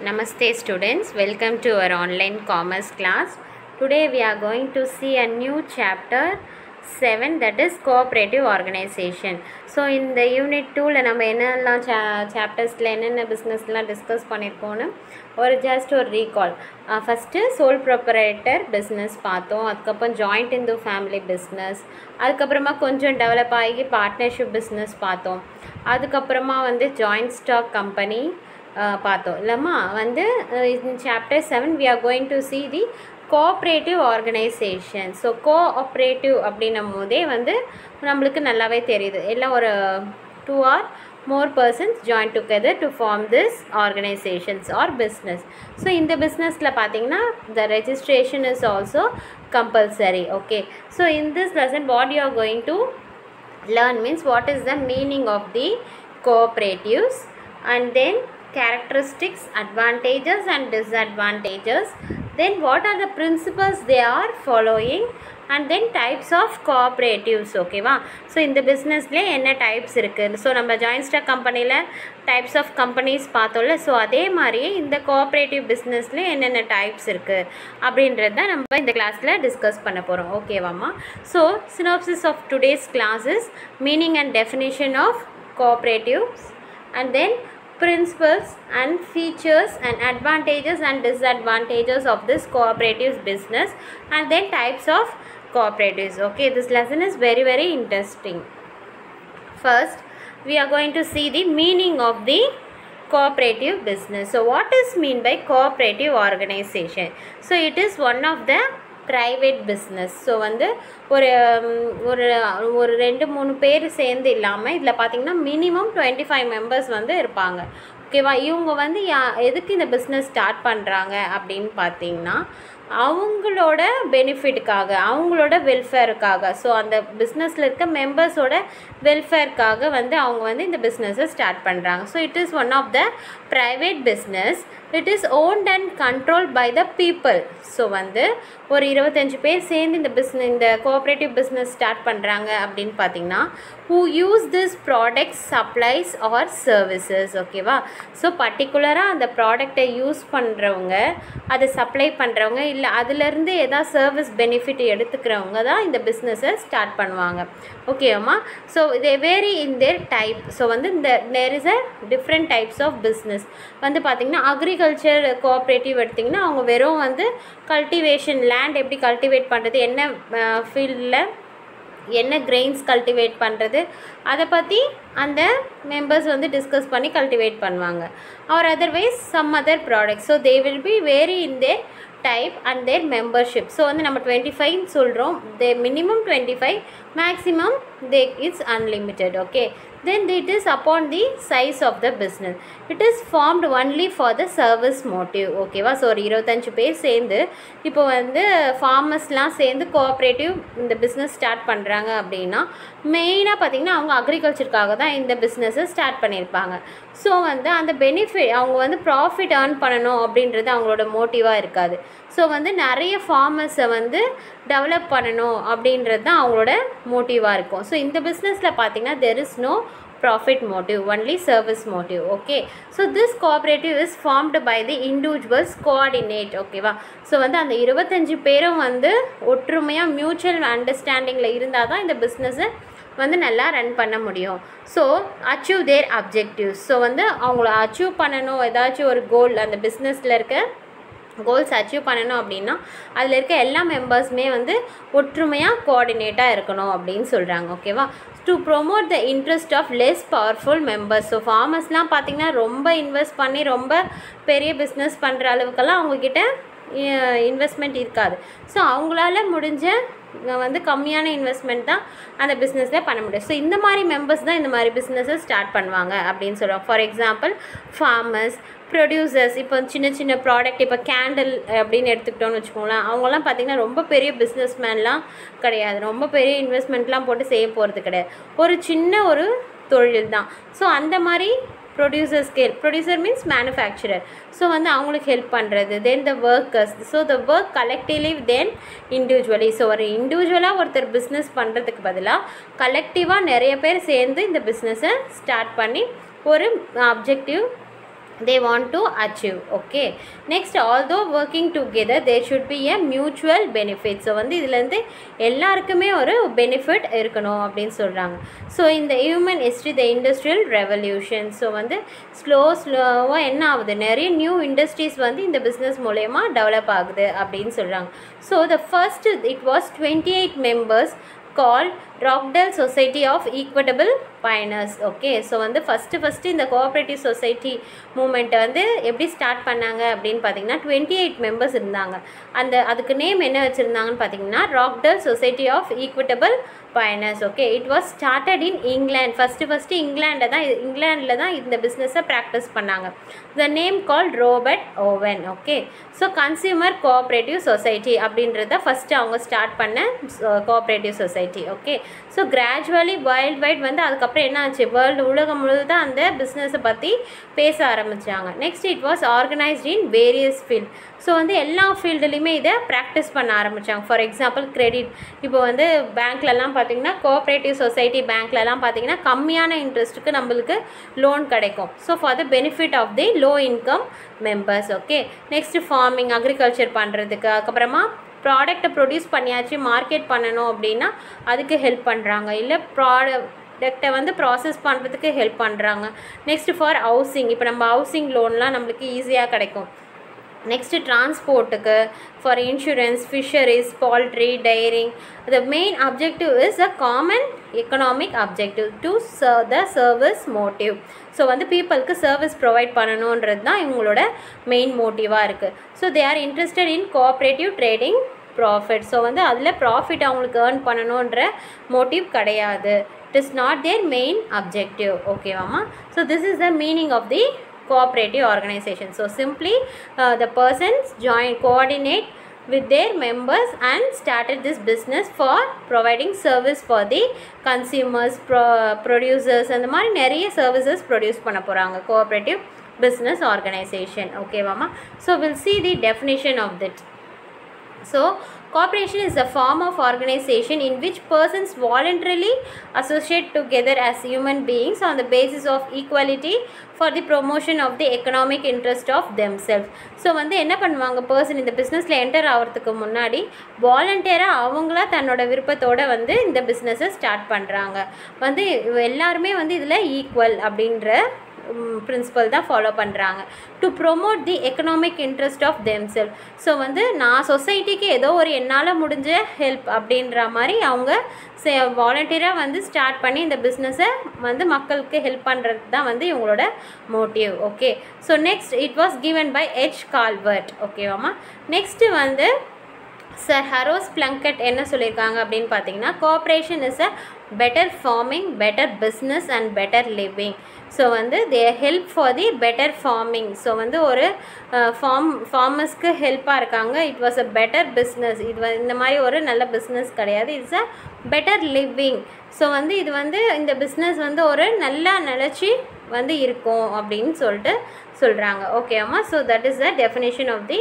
Namaste students, welcome to our online commerce class. Today we are going to see a new chapter 7, that is cooperative organization. So in the unit 2 la நம்ம என்னெல்லாம் chaptersல என்னென்ன businessலாம் discuss பண்ணிருக்கோம்னு ஒரு just ஒரு recall. First sole proprietor business பார்த்தோம், அதுக்கப்புறம் joint into family business, அதுக்கப்புறமா கொஞ்சம் develop ஆகி partnership business பார்த்தோம், அதுக்கப்புறமா வந்து joint stock company பார்த்தோம் இல்லைம்மா. வந்து in chapter 7 we are going to see the cooperative organization. So cooperative அப்படின்னும் போதே வந்து நம்மளுக்கு நல்லாவே தெரியுது, எல்லாம் ஒரு 2 or more persons join together to form this organizations or business. So இந்த பிஸ்னஸில் பார்த்தீங்கன்னா the registration is also compulsory. Okay, so in this lesson what you are going to learn means what is the meaning of the cooperatives, and then characteristics, advantages and disadvantages, then what are the principles they are following, and then types of cooperatives. ஓகேவா? So இந்த பிஸ்னஸ்லேயே என்ன types இருக்குது, so நம்ம joint stock கம்பெனியில் types of companies பார்த்தோம்ல, so அதே மாதிரியே இந்த கோஆப்ரேட்டிவ் பிஸ்னஸ்லேயே என்னென்ன டைப்ஸ் இருக்குது அப்படின்றது தான் நம்ம இந்த கிளாஸில் டிஸ்கஸ் பண்ண போகிறோம். ஓகேவாம்மா? So synopsis of today's class is meaning and definition of cooperatives, and then principles and features and advantages and disadvantages of this cooperative business, and then types of cooperatives. Okay, this lesson is very interesting. First we are going to see the meaning of the cooperative business. So what is mean by cooperative organization? So it is one of the private business. So வந்து ஒரு ஒரு ஒரு 2-3 பேர் சேர்ந்து இல்லாமல் இதில் பார்த்திங்கன்னா minimum 25 members வந்து இருப்பாங்க. ஓகேவா? இவங்க வந்து எதுக்கு இந்த பிஸ்னஸ் ஸ்டார்ட் பண்ணுறாங்க அப்படின்னு பார்த்திங்கன்னா அவங்களோட பெனிஃபிட்டுக்காக, அவங்களோட வெல்ஃபேருக்காக, ஸோ அந்த பிஸ்னஸில் இருக்க மெம்பர்ஸோட வெல்ஃபேருக்காக வந்து அவங்க வந்து இந்த பிஸ்னஸை ஸ்டார்ட் பண்ணுறாங்க. So it is one of the private business. It is owned and controlled by the people. So வந்து ஒரு 25 பேர் சேர்ந்து இந்த கோஆப்ரேட்டிவ் பிஸ்னஸ் ஸ்டார்ட் பண்ணுறாங்க அப்படின்னு பார்த்தீங்கன்னா who use this products, supplies or services. ஓகேவா? ஸோ பர்டிகுலராக அந்த ப்ராடக்டை யூஸ் பண்ணுறவங்க, அதை சப்ளை பண்ணுறவங்க, இல்லை அதிலேருந்து எதாவது சர்வீஸ் பெனிஃபிட் எடுத்துக்கிறவங்க தான் இந்த பிஸ்னஸை ஸ்டார்ட் பண்ணுவாங்க. ஓகேவாம்மா? So they vary in their type. So வந்து there is a different types of business. வந்து பார்த்திங்கன்னா அக்ரிகல்ச்சர் கோஆப்ரேட்டிவ் எடுத்திங்கன்னா அவங்க வெறும் வந்து கல்டிவேஷன், லேண்ட் எப்படி கல்டிவேட் பண்ணுறது, என்ன ஃபீல்டில் என்ன கிரெயின்ஸ் கல்டிவேட் பண்ணுறது, அதை பற்றி அந்த மெம்பர்ஸ் வந்து டிஸ்கஸ் பண்ணி கல்டிவேட் பண்ணுவாங்க. Or otherwise some other products. So they will be vary in their type and their membership. So வந்து நம்ம 25 சொல்கிறோம், they minimum 25, maximum they it's unlimited. Okay, then it is upon the size of the business. It is formed only for the service motive. ஓகேவா? So ஒரு 25 பேர் சேர்ந்து இப்போ வந்து ஃபார்மர்ஸ்லாம் சேர்ந்து கோஆப்ரேட்டிவ் இந்த பிஸ்னஸ் ஸ்டார்ட் பண்ணுறாங்க அப்படின்னா மெயினாக பார்த்திங்கன்னா அவங்க அக்ரிகல்ச்சருக்காக தான் இந்த பிஸ்னஸை ஸ்டார்ட் பண்ணியிருப்பாங்க. ஸோ வந்து அந்த பெனிஃபிட் அவங்க வந்து ப்ராஃபிட் ஏர்ன் பண்ணணும் அப்படின்றது அவங்களோட மோட்டிவாக இருக்காது. ஸோ வந்து நிறைய ஃபார்மர்ஸை வந்து டெவலப் பண்ணணும் அப்படின்றது தான் அவங்களோட மோட்டிவாக இருக்கும். ஸோ இந்த பிஸ்னஸில் பார்த்திங்கன்னா there is no profit motive, only service motive. Okay, so this cooperative is formed by the individuals coordinate. ஓகேவா? ஸோ வந்து அந்த 25 பேரும் வந்து ஒற்றுமையாக மியூச்சுவல் அண்டர்ஸ்டாண்டிங்கில் இருந்தால் தான் இந்த பிஸ்னஸை வந்து நல்லா ரன் பண்ண முடியும். So achieve their objectives. So வந்து அவங்கள அச்சீவ் பண்ணணும், ஏதாச்சும் ஒரு கோல் அந்த பிஸ்னஸில் இருக்க கோல்ஸ் அச்சீவ் பண்ணணும் அப்படின்னா அதில் இருக்க எல்லா மெம்பர்ஸுமே வந்து ஒற்றுமையாக கோஆர்டினேட்டாக இருக்கணும் அப்படின்னு சொல்கிறாங்க. ஓகேவா? To promote the interest of less powerful members. So ஃபார்மர்ஸ்லாம் பார்த்திங்கன்னா ரொம்ப இன்வெஸ்ட் பண்ணி ரொம்ப பெரிய பிஸ்னஸ் பண்ணுற அளவுக்கெல்லாம் அவங்கக்கிட்ட இன்வெஸ்ட்மெண்ட் இருக்காது. ஸோ அவங்களால முடிஞ்ச வந்து கம்மியான இன்வெஸ்ட்மெண்ட் தான் அந்த பிஸ்னஸில் பண்ண முடியும். ஸோ இந்த மாதிரி மெம்பர்ஸ் தான் இந்த மாதிரி பிஸ்னஸை ஸ்டார்ட் பண்ணுவாங்க அப்படின்னு சொல்லுவாங்க. For example farmers, producers. இப்போ சின்ன ப்ராடக்ட், இப்போ கேண்டில் அப்படின்னு எடுத்துக்கிட்டோன்னு வச்சுக்கோங்களேன், அவங்களாம் பார்த்திங்கன்னா ரொம்ப பெரிய பிஸ்னஸ் மேன்லாம் கிடையாது, ரொம்ப பெரிய இன்வெஸ்ட்மெண்ட்லாம் போட்டு செய்ய போகிறது கிடையாது, ஒரு சின்ன ஒரு தொழில் தான். ஸோ அந்த மாதிரி producer scale, producer means manufacturer. So வந்து அவங்களுக்கு ஹெல்ப் பண்ணுறது. Then the workers. So the work collectively then individually. So ஒரு இண்டிவிஜுவலாக ஒருத்தர் பிஸ்னஸ் பண்ணுறதுக்கு பதிலாக கலெக்டிவாக நிறைய பேர் சேர்ந்து இந்த பிஸ்னஸை ஸ்டார்ட் பண்ணி ஒரு objective they want to achieve. Okay, next, although working together there should be a mutual benefit. So வந்து இதிலேருந்து எல்லாருக்குமே ஒரு பெனிஃபிட் இருக்கணும் அப்படின்னு சொல்கிறாங்க. ஸோ இந்த ஹியூமன் ஹிஸ்ட்ரி த இண்டஸ்ட்ரியல் ரெவல்யூஷன். ஸோ வந்து ஸ்லோவாக என்ன ஆகுது, நிறைய நியூ இண்டஸ்ட்ரீஸ் வந்து இந்த பிஸ்னஸ் மூலயமா டெவலப் ஆகுது அப்படின்னு சொல்கிறாங்க. So the first it was 28 members called Rockdale Society of Equitable Pioneers. Okay, so வந்து ஃபஸ்ட்டு இந்த கோஆப்ரேட்டிவ் சொசைட்டி மூமெண்ட்டை வந்து எப்படி ஸ்டார்ட் பண்ணாங்க அப்படின்னு பார்த்தீங்கன்னா 28 members இருந்தாங்க. அதுக்கு நேம் என்ன வச்சுருந்தாங்கன்னு பார்த்தீங்கன்னா Rochdale society of equitable pioneers. Okay, it was started in England. First இங்கிலாண்டில் தான் இந்த பிஸ்னஸை ப்ராக்டிஸ் பண்ணாங்க. The name called Robert Owen. Okay, so consumer cooperative society அப்படின்றத ஃபஸ்ட்டு அவங்க ஸ்டார்ட் பண்ண cooperative society. Okay, so gradually world wide வந்து அதுக்கப்புறம் என்ன ஆச்சு, உலகம் முழுவதும் அந்த பிஸ்னஸை பற்றி பேச ஆரம்பித்தாங்க. Next it was organised in various field. So வந்து எல்லா ஃபீல்டுலேயுமே இதை ப்ராக்டிஸ் பண்ண ஆரம்பித்தாங்க. ஃபார் எக்ஸாம்பிள் கிரெடிட், இப்போ வந்து பேங்க்லலாம் பார்த்திங்கன்னா கோஆப்ரேட்டிவ் சொசைட்டி பேங்க்லலாம் பார்த்திங்கன்னா கம்மியான இன்ட்ரெஸ்ட்டுக்கு நம்மளுக்கு லோன் கிடைக்கும். So for the benefit of the low income members. Okay, next farming, agriculture பண்ணுறதுக்கு, அதுக்கப்புறமா ப்ராடக்டை ப்ரொடியூஸ் பண்ணியாச்சு மார்க்கெட் பண்ணணும் அப்படின்னா அதுக்கு ஹெல்ப் பண்ணுறாங்க. இல்லை ப்ராடக்டை வந்து ப்ராசஸ் பண்ணுறதுக்கு ஹெல்ப் பண்ணுறாங்க. நெக்ஸ்ட்டு ஃபார் ஹவுசிங், இப்போ நம்ம ஹவுசிங் லோன்லாம் நம்மளுக்கு ஈஸியாக கிடைக்கும். நெக்ஸ்ட்டு டிரான்ஸ்போர்ட்டுக்கு, for insurance, fisheries, poultry, dairying. The main objective is a common economic objective to serve the service motive. So வந்து பீப்புளுக்கு சர்வீஸ் ப்ரொவைட் பண்ணணுன்றது தான் இவங்களோட மெயின் மோட்டிவாக இருக்குது. So they are interested in cooperative trading profit. So வந்து அதில் profit அவங்களுக்கு earn பண்ணணுன்ற மோட்டிவ் கிடையாது. It is not their main objective. ஓகேவாம்மா? So this is the meaning of the cooperative organization. So simply the persons coordinate with their members and started this business for providing service for the consumers, producers and the மாதிரி நிறைய services produce பண்ண போகிறாங்க cooperative business organization. Okay mama? So we'll see the definition of that. So cooperation is a form of organization in which persons voluntarily associate together as human beings on the basis of equality for the promotion of the economic interest of themselves. So வந்து என்ன பண்ணுவாங்க, person இந்த பிஸ்னஸில் enter ஆகிறதுக்கு முன்னாடி வாலண்டியராக அவங்களா தன்னோட விருப்பத்தோடு வந்து இந்த பிஸ்னஸை ஸ்டார்ட் பண்ணுறாங்க. வந்து எல்லாருமே வந்து இதில் ஈக்குவல் அப்படின்ற பிரின்சிபல் தான் ஃபாலோ பண்ணுறாங்க. To promote the economic interest of themselves. So வந்து நான் சொசைட்டிக்கு ஏதோ ஒரு என்னால் முடிஞ்ச ஹெல்ப் அப்படின்ற மாதிரி அவங்க வாலண்டியராக வந்து ஸ்டார்ட் பண்ணி இந்த பிஸ்னஸை வந்து மக்களுக்கு ஹெல்ப் பண்ணுறது தான் வந்து இவங்களோட motive. Okay, so next it was given by H. Calvert. ஓகேவாம்மா? நெக்ஸ்ட்டு வந்து சார் ஹரோஸ் பிளங்கட் என்ன சொல்லியிருக்காங்க அப்படின்னு பார்த்தீங்கன்னா, cooperation is a better farming, better business and better living. So வந்து they help for the better farming. So வந்து ஒரு ஃபார்மர்ஸ்க்கு ஹெல்ப்பாக இருக்காங்க. It was a better business. இது இந்த மாதிரி ஒரு நல்ல பிஸ்னஸ் கிடையாது. It's a better living. So வந்து இது வந்து இந்த பிஸ்னஸ் வந்து ஒரு நல்லா நிலச்சி வந்து இருக்கும் அப்படின்னு சொல்லிட்டு சொல்கிறாங்க. ஓகேம்மா? So that is the definition of the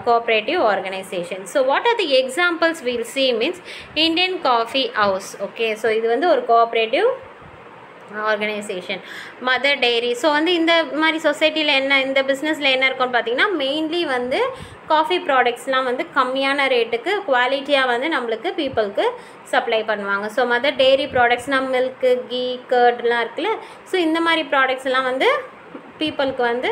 cooperative organization. So what are the examples we'll see means Indian Coffee House. Okay, so இது வந்து ஒரு cooperative organization. Mother Dairy. So வந்து இந்த மாதிரி சொசைட்டியில் என்ன, இந்த பிஸ்னஸில் என்ன இருக்குன்னு பார்த்தீங்கன்னா, மெயின்லி வந்து காஃபி ப்ராடக்ட்ஸ்லாம் வந்து கம்மியான ரேட்டுக்கு குவாலிட்டியாக வந்து நம்மளுக்கு பீப்புளுக்கு சப்ளை பண்ணுவாங்க. ஸோ மதர் டெய்ரி ப்ராடக்ட்ஸ்னால் மில்க்கு, கீ, கர்ட்லாம் இருக்குல்ல. ஸோ இந்த மாதிரி ப்ராடக்ட்ஸ் எல்லாம் வந்து பீப்புளுக்கு வந்து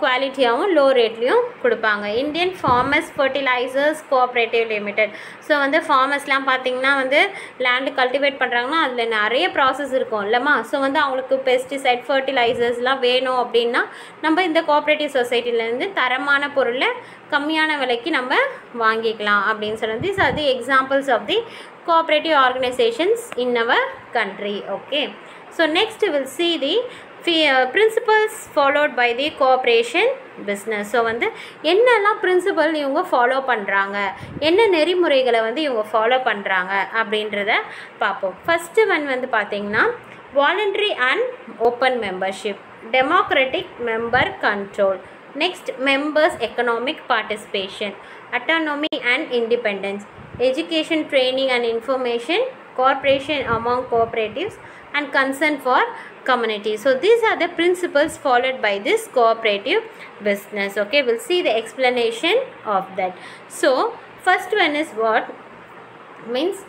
குவாலிட்டியாகவும் லோ ரேட்லேயும் கொடுப்பாங்க. Indian farmers fertilisers cooperative limited. So வந்து ஃபார்மர்ஸ்லாம் பார்த்திங்கன்னா வந்து லேண்டு கல்டிவேட் பண்ணுறாங்கன்னா அதில் நிறைய ப்ராசஸ் இருக்கும் இல்லைம்மா. ஸோ வந்து அவங்களுக்கு பெஸ்டிசைட், ஃபர்டிலைசர்ஸ்லாம் வேணும் அப்படின்னா நம்ம இந்த கோஆப்ரேட்டிவ் சொசைட்டிலேருந்து தரமான பொருளை கம்மியான விலைக்கு நம்ம வாங்கிக்கலாம் அப்படின்னு சொல்லுறது. ஸோ அது examples of the cooperative organizations in our country. Okay, so next we will see the principles followed by the cooperation business. So வந்து என்னெல்லாம் பிரின்சிபல் இவங்க ஃபாலோ பண்ணுறாங்க, என்ன நெறிமுறைகளை வந்து இவங்க ஃபாலோ பண்ணுறாங்க அப்படின்றத பார்ப்போம். ஃபஸ்ட்டு ஒன் வந்து பார்த்திங்கன்னா voluntary and open membership, democratic member control, next members economic participation, autonomy and independence, education, training and information, cooperation among cooperatives and concern for community. So these are the principles followed by this cooperative business. Okay, we'll see the explanation of that. So first one is what means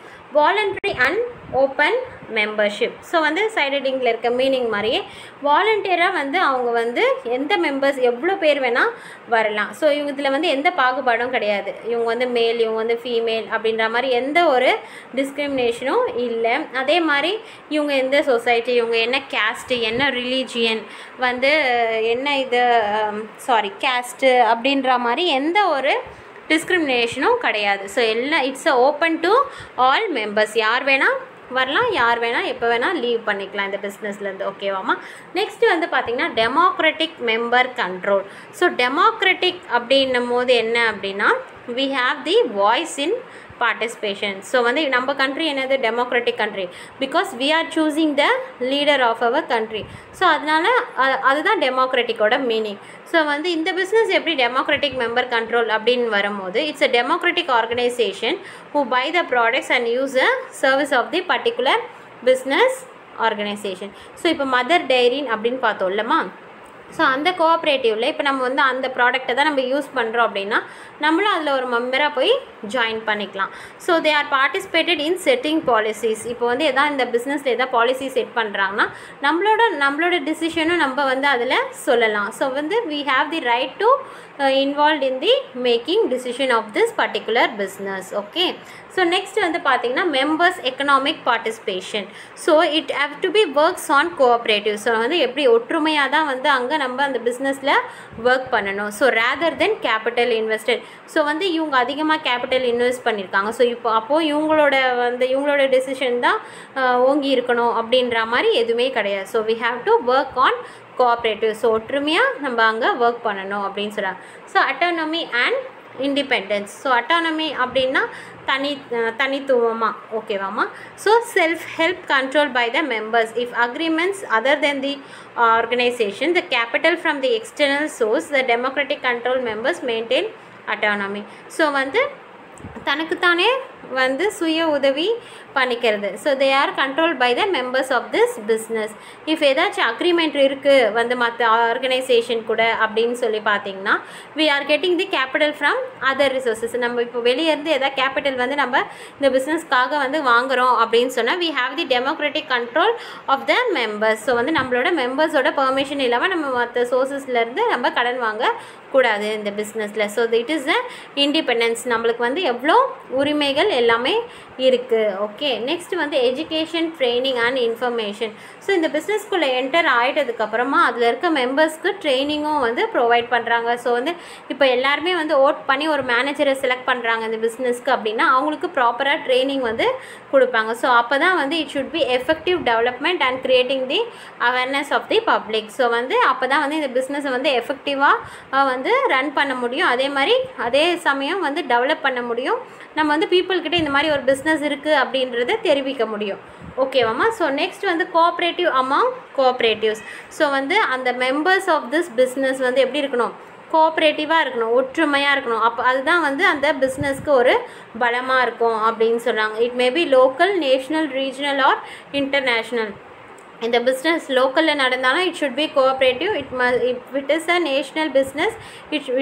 voluntary and open membership. So வந்து side ஹெட்டிங்கில் இருக்க meaning மாதிரியே வாலண்டியராக வந்து அவங்க வந்து எந்த members எவ்வளோ பேர் வேணால் வரலாம். ஸோ இதில் வந்து எந்த பாகுபாடும் கிடையாது. இவங்க வந்து மேல், இவங்க வந்து ஃபீமேல் அப்படின்ற மாதிரி எந்த ஒரு டிஸ்கிரிமினேஷனும் இல்லை. அதே மாதிரி இவங்க எந்த சொசைட்டி, இவங்க என்ன கேஸ்ட்டு, என்ன ரிலீஜியன், வந்து என்ன இது கேஸ்ட்டு அப்படின்ற மாதிரி எந்த ஒரு டிஸ்கிரிமினேஷனும் கிடையாது. ஸோ எல்லாம் it's open to all members. யார் வேணால் வரலாம், யார் வேணால் எப்போ வேணால் லீவ் பண்ணிக்கலாம் இந்த பிஸ்னஸ்லேருந்து. ஓகேவாம்மா. நெக்ஸ்ட்டு வந்து பார்த்திங்கன்னா democratic member control. So democratic அப்படின்னும் போது என்ன அப்படின்னா we have the voice in participation. So வந்து நம்ம கண்ட்ரி என்னது democratic country, because we are choosing the leader of our country. So அதனால் அதுதான் டெமோக்ராட்டிக்கோட மீனிங். ஸோ வந்து இந்த பிஸ்னஸ் எப்படி டெமோக்ராட்டிக் மெம்பர் கண்ட்ரோல் அப்படின்னு வரும்போது it's a democratic organization who buy the products and use a service of the particular business organization. So இப்போ mother டைரின் அப்படின்னு பார்த்தோம்லம்மா. So அந்த கோஆப்ரேட்டிவில் இப்போ நம்ம வந்து அந்த ப்ராடக்ட்டை தான் நம்ம யூஸ் பண்ணுறோம் அப்படின்னா நம்மளும் அதில் ஒரு மெம்பராக போய் ஜாயின் பண்ணிக்கலாம். So they R participated in setting policies. இப்போ வந்து எதாவது இந்த பிஸ்னஸில் எதாவது பாலிசி செட் பண்ணுறாங்கன்னா நம்மளோட டிசிஷனும் நம்ம வந்து அதில் சொல்லலாம். ஸோ வந்து we have the right to involved in the making decision of this particular business. Okay, so next வந்து பார்த்திங்கன்னா members economic participation. So it have to be works on cooperative. So வந்து எப்படி ஒற்றுமையாக தான் வந்து அங்கே நம்ம அந்த பிஸ்னஸில் ஒர்க் பண்ணணும். ஸோ ரேதர் தென் கேபிட்டல் இன்வெஸ்டட். ஸோ வந்து இவங்க அதிகமாக கேபிட்டல் இன்வெஸ்ட் பண்ணியிருக்காங்க. ஸோ அப்போது இவங்களோட டெசிஷன் தான் ஓங்கி இருக்கணும் அப்படின்ற மாதிரி எதுவுமே கிடையாது. So we have to work on cooperative. So ஒற்றுமையாக நம்ம அங்கே ஒர்க் பண்ணணும் அப்படின்னு சொல்கிறாங்க. So autonomy and independence. So autonomy அப்படின்னா தனித்துவமாக. ஓகேவாம்மா. So self help control by the members if agreements other then the organization the capital from the external source the democratic control members maintain autonomy. So வந்து தனக்குத்தானே வந்து சுய உதவி பண்ணிக்கிறது. So they are control by the members of this business. If ஏதாச்சும் agreement இருக்குது வந்து மற்ற ஆர்கனைசேஷன் கூட அப்படின்னு சொல்லி பார்த்தீங்கன்னா we are getting the capital from other resources. நம்ம இப்போ வெளியேருந்து எதாவது கேபிட்டல் வந்து நம்ம இந்த பிஸ்னஸ்க்காக வந்து வாங்குகிறோம் அப்படின்னு சொன்னால் we have the democratic control of the members. So வந்து நம்மளோட மெம்பர்ஸோட பெர்மிஷன் இல்லாமல் நம்ம மற்ற சோர்ஸஸ்லேருந்து நம்ம கடன் வாங்கக்கூடாது இந்த பிஸ்னஸில். So it is a independence. நம்மளுக்கு வந்து எவ்வளோ உரிமைகள் எல்லாமே இருக்குது. ஓகே, நெக்ஸ்ட் வந்து education, training and information. So இந்த பிஸ்னஸ்குள்ளே என்டர் ஆகிட்டதுக்கப்புறமா அதில் இருக்க மெம்பர்ஸ்க்கு ட்ரைனிங்கும் வந்து ப்ரொவைட் பண்ணுறாங்க. ஸோ வந்து இப்போ எல்லாருமே வந்து ஓட் பண்ணி ஒரு மேனேஜரை செலக்ட் பண்ணுறாங்க இந்த பிஸ்னஸ்க்கு அப்படின்னா அவங்களுக்கு ப்ராப்பராக ட்ரைனிங் வந்து கொடுப்பாங்க. ஸோ அப்போ தான் வந்து it should be effective development and creating the awareness of the public. So வந்து அப்போ தான் வந்து இந்த பிஸ்னஸை வந்து எஃபெக்டிவாக வந்து ரன் பண்ண முடியும். அதே சமயம் வந்து டெவலப் பண்ண முடியும். நம்ம வந்து பீப்புள்கிட்ட இந்த மாதிரி ஒரு பிஸ்னஸ் இருக்குது அப்படின்றத தெரிவிக்க முடியும். ஓகேவாம்மா. ஸோ நெக்ஸ்ட் வந்து கோஆப்ரேட்டிவ் அமாங் கோஆப்ரேட்டிவ்ஸ். ஸோ வந்து அந்த மெம்பர்ஸ் ஆஃப் திஸ் பிஸ்னஸ் வந்து எப்படி இருக்கணும், கோஆப்ரேட்டிவாக இருக்கணும், ஒற்றுமையாக இருக்கணும். அப்போ அதுதான் வந்து அந்த பிஸ்னஸ்க்கு ஒரு பலமாக இருக்கும் அப்படின்னு சொல்கிறாங்க. It may be local, national, regional or international. இந்த பிஸ்னஸ் லோக்கலில் நடந்தாலும் it should be cooperative. It is a national business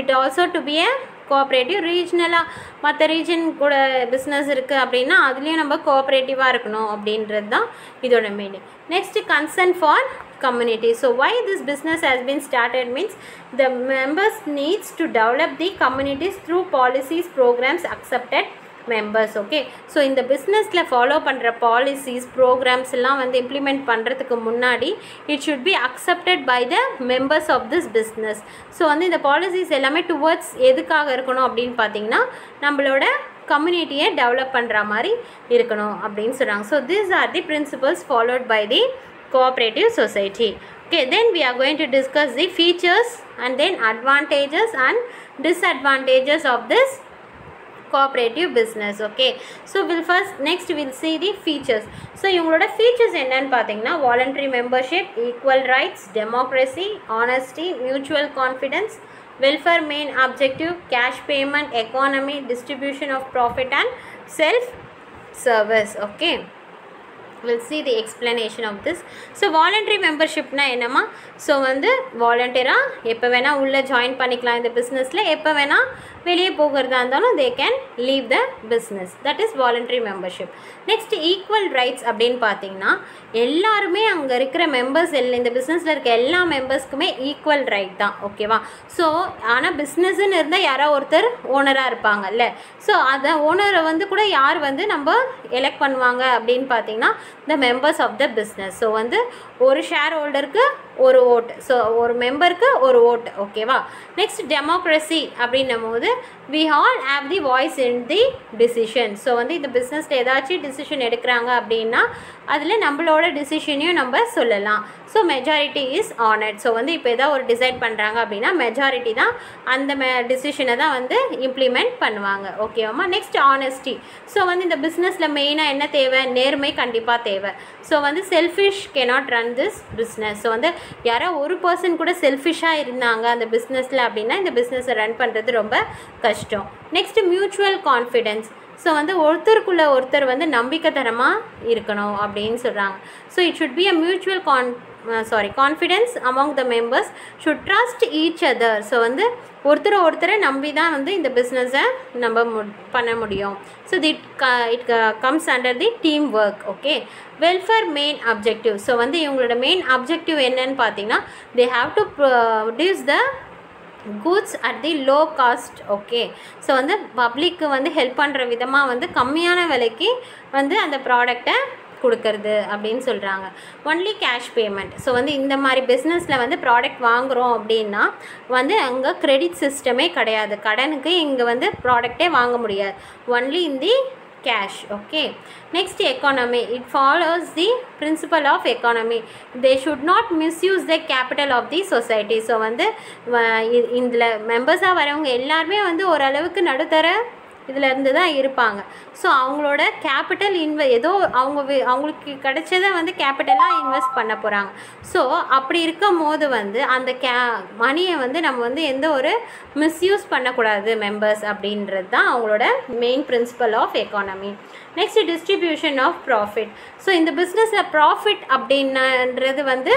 it also to be a cooperative. ரீஜனலாக மற்ற ரீஜன் கூட பிஸ்னஸ் இருக்குது அப்படின்னா அதுலேயும் நம்ம கோஆப்ரேட்டிவாக இருக்கணும் அப்படின்றது தான் இதோட meaning. Next concern for community. So why this business has been started means the members needs to develop the communities through policies, programs accepted members. Okay, so இந்த பிஸ்னஸில் ஃபாலோ பண்ணுற பாலிசிஸ், ப்ரோக்ராம்ஸ் எல்லாம் வந்து இம்ப்ளிமெண்ட் பண்ணுறதுக்கு முன்னாடி it should be accepted by the members of this business. So வந்து இந்த policies எல்லாமே டுவர்ட்ஸ் எதுக்காக இருக்கணும் அப்படின்னு பார்த்தீங்கன்னா நம்மளோட கம்யூனிட்டியை டெவலப் பண்ணுற மாதிரி இருக்கணும் அப்படின்னு சொல்கிறாங்க. So these are the principles followed by the cooperative society. Okay, then we are going to discuss the features and then advantages and disadvantages of this cooperative business. Okay, so next we'll see the features. So இவங்களோட features என்னன்னு பார்த்தீங்கன்னா voluntary membership, equal rights, democracy, honesty, mutual confidence, welfare main objective, cash payment, economy, distribution of profit and self service. Okay, we'll see the explanation of this. So voluntary membership na enama, so வந்து volunteer எப்ப வேணா உள்ள join பண்ணிக்கலாம் இந்த பிசினஸ்ல, எப்ப வேணா வெளியே போகிறதா இருந்தாலும் they can leave the business. That is voluntary membership. Next equal rights அப்படின்னு பார்த்தீங்கன்னா எல்லாருமே அங்கே இருக்கிற மெம்பர்ஸ் இந்த பிஸ்னஸில் இருக்க எல்லா மெம்பர்ஸ்க்குமே ஈக்குவல் ரைட் தான். ஓகேவா? ஸோ ஆனால் பிஸ்னஸ்ன்னு இருந்தால் யாரோ ஒருத்தர் ஓனராக இருப்பாங்கல்ல, ஸோ அதை ஓனரை வந்து கூட யார் வந்து நம்ம எலெக்ட் பண்ணுவாங்க அப்படின்னு பார்த்தீங்கன்னா the members of the business. So வந்து ஒரு ஷேர் ஹோல்டருக்கு ஒரு ஓட்டு, ஸோ ஒரு மெம்பருக்கு ஒரு ஓட்டு. ஓகேவா? நெக்ஸ்ட் டெமோக்ரஸி அப்படின்னும் போது we all have the voice in the decision. So வந்து இந்த பிஸ்னஸில் ஏதாச்சும் டிசிஷன் எடுக்கிறாங்க அப்படின்னா அதில் நம்மளோட டிசிஷனையும் நம்ம சொல்லலாம். So majority is honoured. So வந்து இப்போ ஏதாவது ஒரு டிசைட் பண்ணுறாங்க அப்படின்னா மெஜாரிட்டி தான் அந்த டிசிஷனை தான் வந்து இம்ப்ளிமெண்ட் பண்ணுவாங்க. ஓகேவாம்மா? Next honesty. ஸோ வந்து இந்த பிஸ்னஸில் மெயினாக என்ன தேவை? நேர்மை கண்டிப்பாக தேவை. ஸோ வந்து selfish cannot run this business. So வந்து யாரோ ஒரு பர்சன் கூட செல்ஃபிஷாக இருந்தாங்க அந்த பிஸ்னஸில் அப்படின்னா இந்த பிஸ்னஸை ரன் பண்ணுறது ரொம்ப கஷ்டம். Next mutual confidence. ஸோ வந்து ஒருத்தருக்குள்ள ஒருத்தர் வந்து நம்பிக்கைத்தரமாக இருக்கணும் அப்படின்னு சொல்கிறாங்க. So it should be a mutual confidence among the members should trust each other. So வந்து ஒருத்தரை நம்பி தான் வந்து இந்த பிஸ்னஸை நம்ம பண்ண முடியும். So it comes under the team work. Okay, welfare main objective. So வந்து இவங்களோட மெயின் அப்ஜெக்டிவ் என்னன்னு பார்த்தீங்கன்னா they have to produce the goods at the low cost. Okay, so வந்து பப்ளிக்கு வந்து ஹெல்ப் பண்ணுற விதமாக வந்து கம்மியான விலைக்கு வந்து அந்த ப்ராடக்டை கொடுக்கறது அப்படின்னு சொல்கிறாங்க. Only cash payment. ஸோ வந்து இந்த மாதிரி பிஸ்னஸில் வந்து ப்ராடக்ட் வாங்குகிறோம் அப்படின்னா வந்து அங்கே கிரெடிட் சிஸ்டமே கிடையாது. கடனுக்கு இங்கே வந்து ப்ராடக்டே வாங்க முடியாது. Only in the cash. Okay, next economy. It follows the principle of economy. They should not misuse the capital of the society. So வந்து இதில் மெம்பர்ஸாக வரவங்க எல்லாருமே வந்து ஓரளவுக்கு நடுத்தர இதில் இருந்து தான் இருப்பாங்க. ஸோ அவங்களோட கேபிட்டல் ஏதோ அவங்களுக்கு கிடைச்சதை வந்து கேபிட்டலாக இன்வெஸ்ட் பண்ண போகிறாங்க. ஸோ அப்படி இருக்கும் போது வந்து அந்த மணியை வந்து நம்ம வந்து எந்த ஒரு மிஸ்யூஸ் பண்ணக்கூடாது மெம்பர்ஸ் அப்படின்றது தான் அவங்களோட main principle of economy. Next distribution of profit. So இந்த பிஸ்னஸில் ப்ராஃபிட் அப்படின்றது வந்து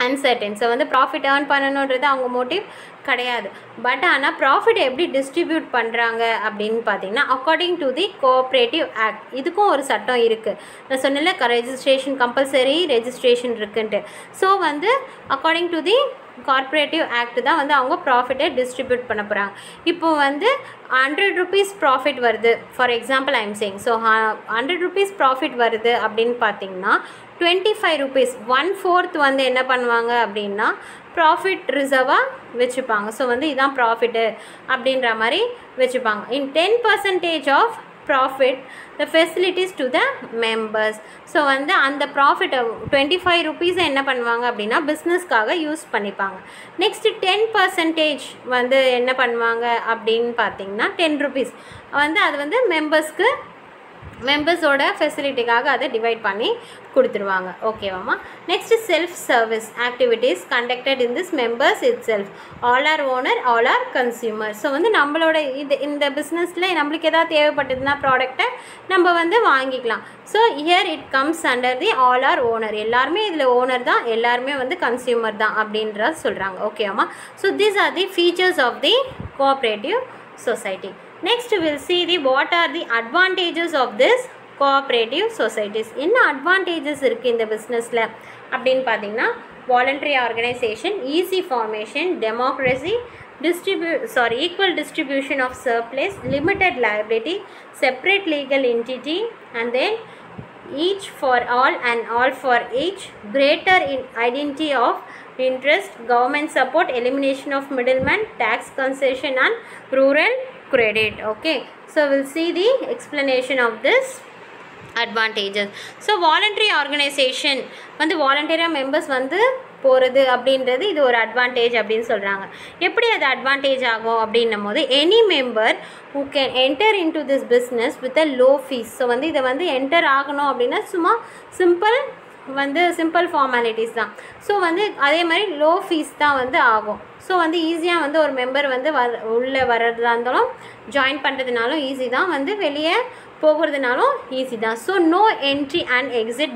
அன்சர்டன். ஸோ வந்து ப்ராஃபிட் ஏர்ன் பண்ணணுன்றது அவங்க மோட்டிவ் கிடையாது. பட் ஆனால் ப்ராஃபிட் எப்படி டிஸ்ட்ரிபியூட் பண்ணுறாங்க அப்படின்னு பார்த்தீங்கன்னா according to the cooperative act. இதுக்கும் ஒரு சட்டம் இருக்குது. நான் சொன்னல ரெஜிஸ்ட்ரேஷன் கம்பல்சரி ரெஜிஸ்ட்ரேஷன் இருக்குன்ட்டு. ஸோ வந்து according to the cooperative act தான் வந்து அவங்க ப்ராஃபிட்டை டிஸ்ட்ரிபியூட் பண்ண போகிறாங்க. இப்போ வந்து 100 rupees ப்ராஃபிட் வருது, for example I am saying. So 100 rupees profit வருது அப்படின்னு பார்த்தீங்கன்னா 25 rupees 1/4 வந்து என்ன பண்ணுவாங்க அப்படின்னா ப்ராஃபிட் ரிசர்வாக வச்சுப்பாங்க. ஸோ வந்து இதுதான் ப்ராஃபிட்டு அப்படின்ற மாதிரி வச்சுப்பாங்க. In 10% of profit the facilities to the members. So வந்து அந்த ப்ராஃபிட்டை 25 rupees என்ன பண்ணுவாங்க அப்படின்னா பிஸ்னஸ்க்காக யூஸ் பண்ணிப்பாங்க. நெக்ஸ்ட்டு 10% வந்து என்ன பண்ணுவாங்க அப்படின்னு பார்த்தீங்கன்னா 10 rupees வந்து அது வந்து மெம்பர்ஸோட ஃபெசிலிட்டிக்காக அதை டிவைட் பண்ணி கொடுத்துருவாங்க. ஓகேவாம்மா? Next self service activities conducted in this members it self. All are owner, all are consumer. So வந்து நம்மளோட இந்த பிஸ்னஸில் நம்மளுக்கு எதாவது தேவைப்பட்டதுன்னா ப்ராடக்டை நம்ம வந்து வாங்கிக்கலாம். So here it comes under the all are owner. எல்லாருமே இதில் ஓனர் தான், எல்லாருமே வந்து கன்சியூமர் தான் அப்படின்றத சொல்கிறாங்க. ஓகேவாம்மா? So these are the features of the cooperative society. Next we will see what are the advantages of this cooperative societies. என்ன advantages இருக்குது இந்த பிஸ்னஸில் அப்படின்னு பார்த்தீங்கன்னா voluntary organization, easy formation, democracy, equal distribution of surplus, limited liability, separate legal entity, and then each for all and all for each, greater identity of interest, government support, elimination of middleman, tax concession and rural credit. Okay, so we'll see the explanation of this advantages. So voluntary organization வந்து வாலண்டியராக members வந்து போகிறது அப்படின்றது இது ஒரு advantage அப்படின்னு சொல்கிறாங்க. எப்படி அது அட்வான்டேஜ் ஆகும் அப்படின்னும் போது any member who can enter into this business with a low fees. So வந்து இதை வந்து என்டர் ஆகணும் அப்படின்னா சும்மா சிம்பிள் வந்து சிம்பிள் ஃபார்மாலிட்டிஸ் தான். ஸோ வந்து அதே மாதிரி லோ ஃபீஸ் தான் வந்து ஆகும். ஸோ வந்து ஈஸியாக வந்து ஒரு மெம்பர் வந்து உள்ளே வர்றதா இருந்தாலும் ஜாயின் பண்ணுறதுனாலும் ஈஸி தான், வந்து வெளியே போகிறதுனாலும் ஈஸி தான். So no entry and exit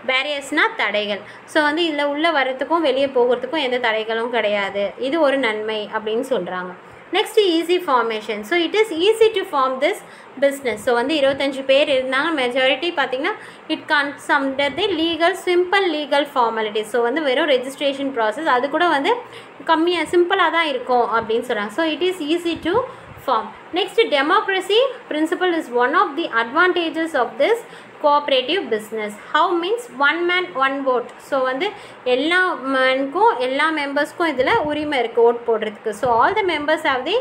பேரியர்ஸ்னால் தடைகள். ஸோ வந்து இதில் உள்ளே வர்றதுக்கும் வெளியே போகிறதுக்கும் எந்த தடைகளும் கிடையாது. இது ஒரு நன்மை அப்படின்னு சொல்கிறாங்க. Next easy formation. So it is easy to form this business. So வந்து 25 பேர் இருந்தாங்க. மெஜாரிட்டி பார்த்திங்கன்னா it comes under the simple legal formalities. So வந்து வெறும் ரெஜிஸ்ட்ரேஷன் ப்ராசஸ், அது கூட வந்து கம்மியாக சிம்பிளாக தான் இருக்கும் அப்படின்னு சொல்கிறாங்க. So it is easy to form. Next, democracy principle is one of the advantages of this cooperative business. How means one man one vote. So வந்து எல்லா மெம்பர்ஸ்க்கும் இதில் உரிமை இருக்குது ஓட் போடுறதுக்கு. So all the members have the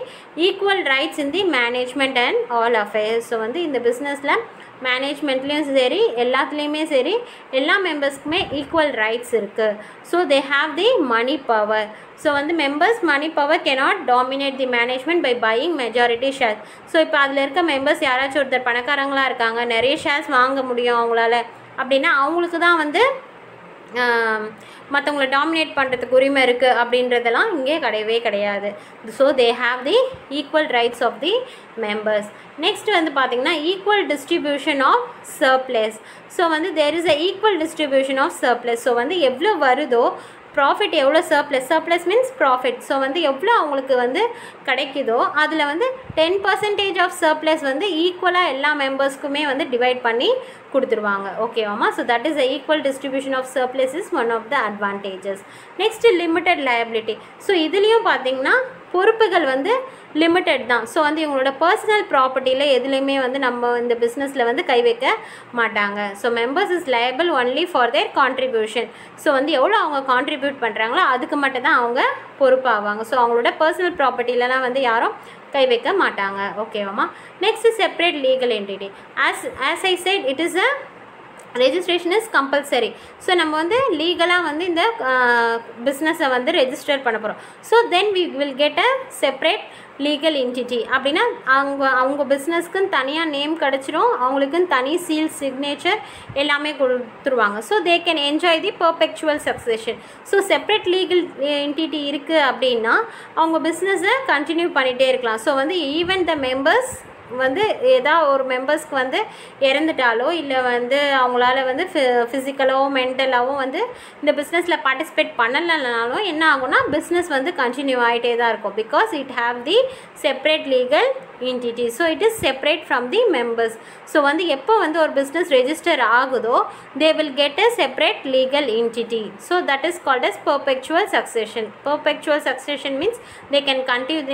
equal rights in the management and all affairs. So வந்து இந்த பிஸ்னஸில் மேனேஜ்மெண்ட்லேயும் சரி எல்லாத்துலேயுமே சரி எல்லா மெம்பர்ஸ்க்குமே ஈக்குவல் ரைட்ஸ் இருக்குது. So they have the money power. So வந்து members money power cannot dominate the management by buying majority shares. So இப்போ அதில் இருக்க மெம்பர்ஸ் யாராச்சும் ஒருத்தர் பணக்காரங்களாக இருக்காங்க, நிறைய ஷேர்ஸ் வாங்க முடியும் அவங்களால அப்படின்னா அவங்களுக்கு தான் வந்து மற்றவங்கள டாமினேட் பண்ணுறதுக்கு உரிமை இருக்குது அப்படின்றதெல்லாம் இங்கே கிடையவே கிடையாது. So they have the equal rights of the members. Next வந்து பார்த்திங்கன்னா equal distribution of surplus. So வந்து there is a equal distribution of surplus. So வந்து எவ்வளோ வருதோ ப்ராஃபிட் எவ்வளோ சர்ப்ளஸ் மீன்ஸ் ப்ராஃபிட். ஸோ வந்து எவ்வளோ அவங்களுக்கு வந்து கிடைக்குதோ அதில் வந்து 10% ஆஃப் சர்ப்ளஸ் வந்து ஈக்குவலாக எல்லா மெம்பர்ஸ்க்குமே வந்து டிவைட் பண்ணி கொடுத்துருவாங்க. ஓகேவாம்மா? So that is the equal distribution of surplus is one of the advantages. Next limited liability. So இதுலேயும் பார்த்திங்கன்னா பொறுப்புகள் வந்து லிமிட்டட் தான். ஸோ வந்து இவங்களோட பர்சனல் ப்ராப்பர்ட்டியில் எதுலேயுமே வந்து நம்ம இந்த பிஸ்னஸில் வந்து கை வைக்க மாட்டாங்க. So members is liable only for their contribution. So வந்து எவ்வளோ அவங்க கான்ட்ரிபியூட் பண்ணுறாங்களோ அதுக்கு மட்டும் தான் அவங்க பொறுப்பாவாங்க. ஸோ அவங்களோட பர்சனல் ப்ராப்பர்ட்டிலலாம் வந்து யாரும் கை வைக்க மாட்டாங்க. ஓகேவாம்மா? Next separate legal entity. As I said it is a registration is compulsory. So நம்ம வந்து லீகலாக வந்து இந்த பிஸ்னஸை வந்து ரெஜிஸ்டர் பண்ண போகிறோம். So then we will get a separate legal entity. அப்படின்னா அவங்க பிஸ்னஸ்க்குன்னு தனியாக நேம் கிடச்சிரும், அவங்களுக்குன்னு தனி சீல் சிக்னேச்சர் எல்லாமே கொடுத்துருவாங்க. So they can enjoy the perpetual succession. So separate legal entity இருக்குது அப்படின்னா அவங்க பிஸ்னஸை கண்டினியூ பண்ணிகிட்டே இருக்கலாம். ஸோ வந்து ஈவன் த மெம்பர்ஸ் வந்து ஏதாவது ஒரு மெம்பர்ஸ்க்கு வந்து இறந்துட்டாலோ இல்லை வந்து அவங்களால வந்து ஃபிசிக்கலாவோ மென்டலாவோ வந்து இந்த பிஸ்னஸில் பார்ட்டிசிபேட் பண்ணலைனாலும் என்ன ஆகும்னா பிஸ்னஸ் வந்து கண்டினியூ ஆகிட்டே தான் இருக்கும். Because it have the separate legal entity. So it is separate from the members. So வந்து எப்போ வந்து ஒரு பிஸ்னஸ் ரெஜிஸ்டர் ஆகுதோ they will get a separate legal entity. So that is called as perpetual succession. Perpetual succession means they can continue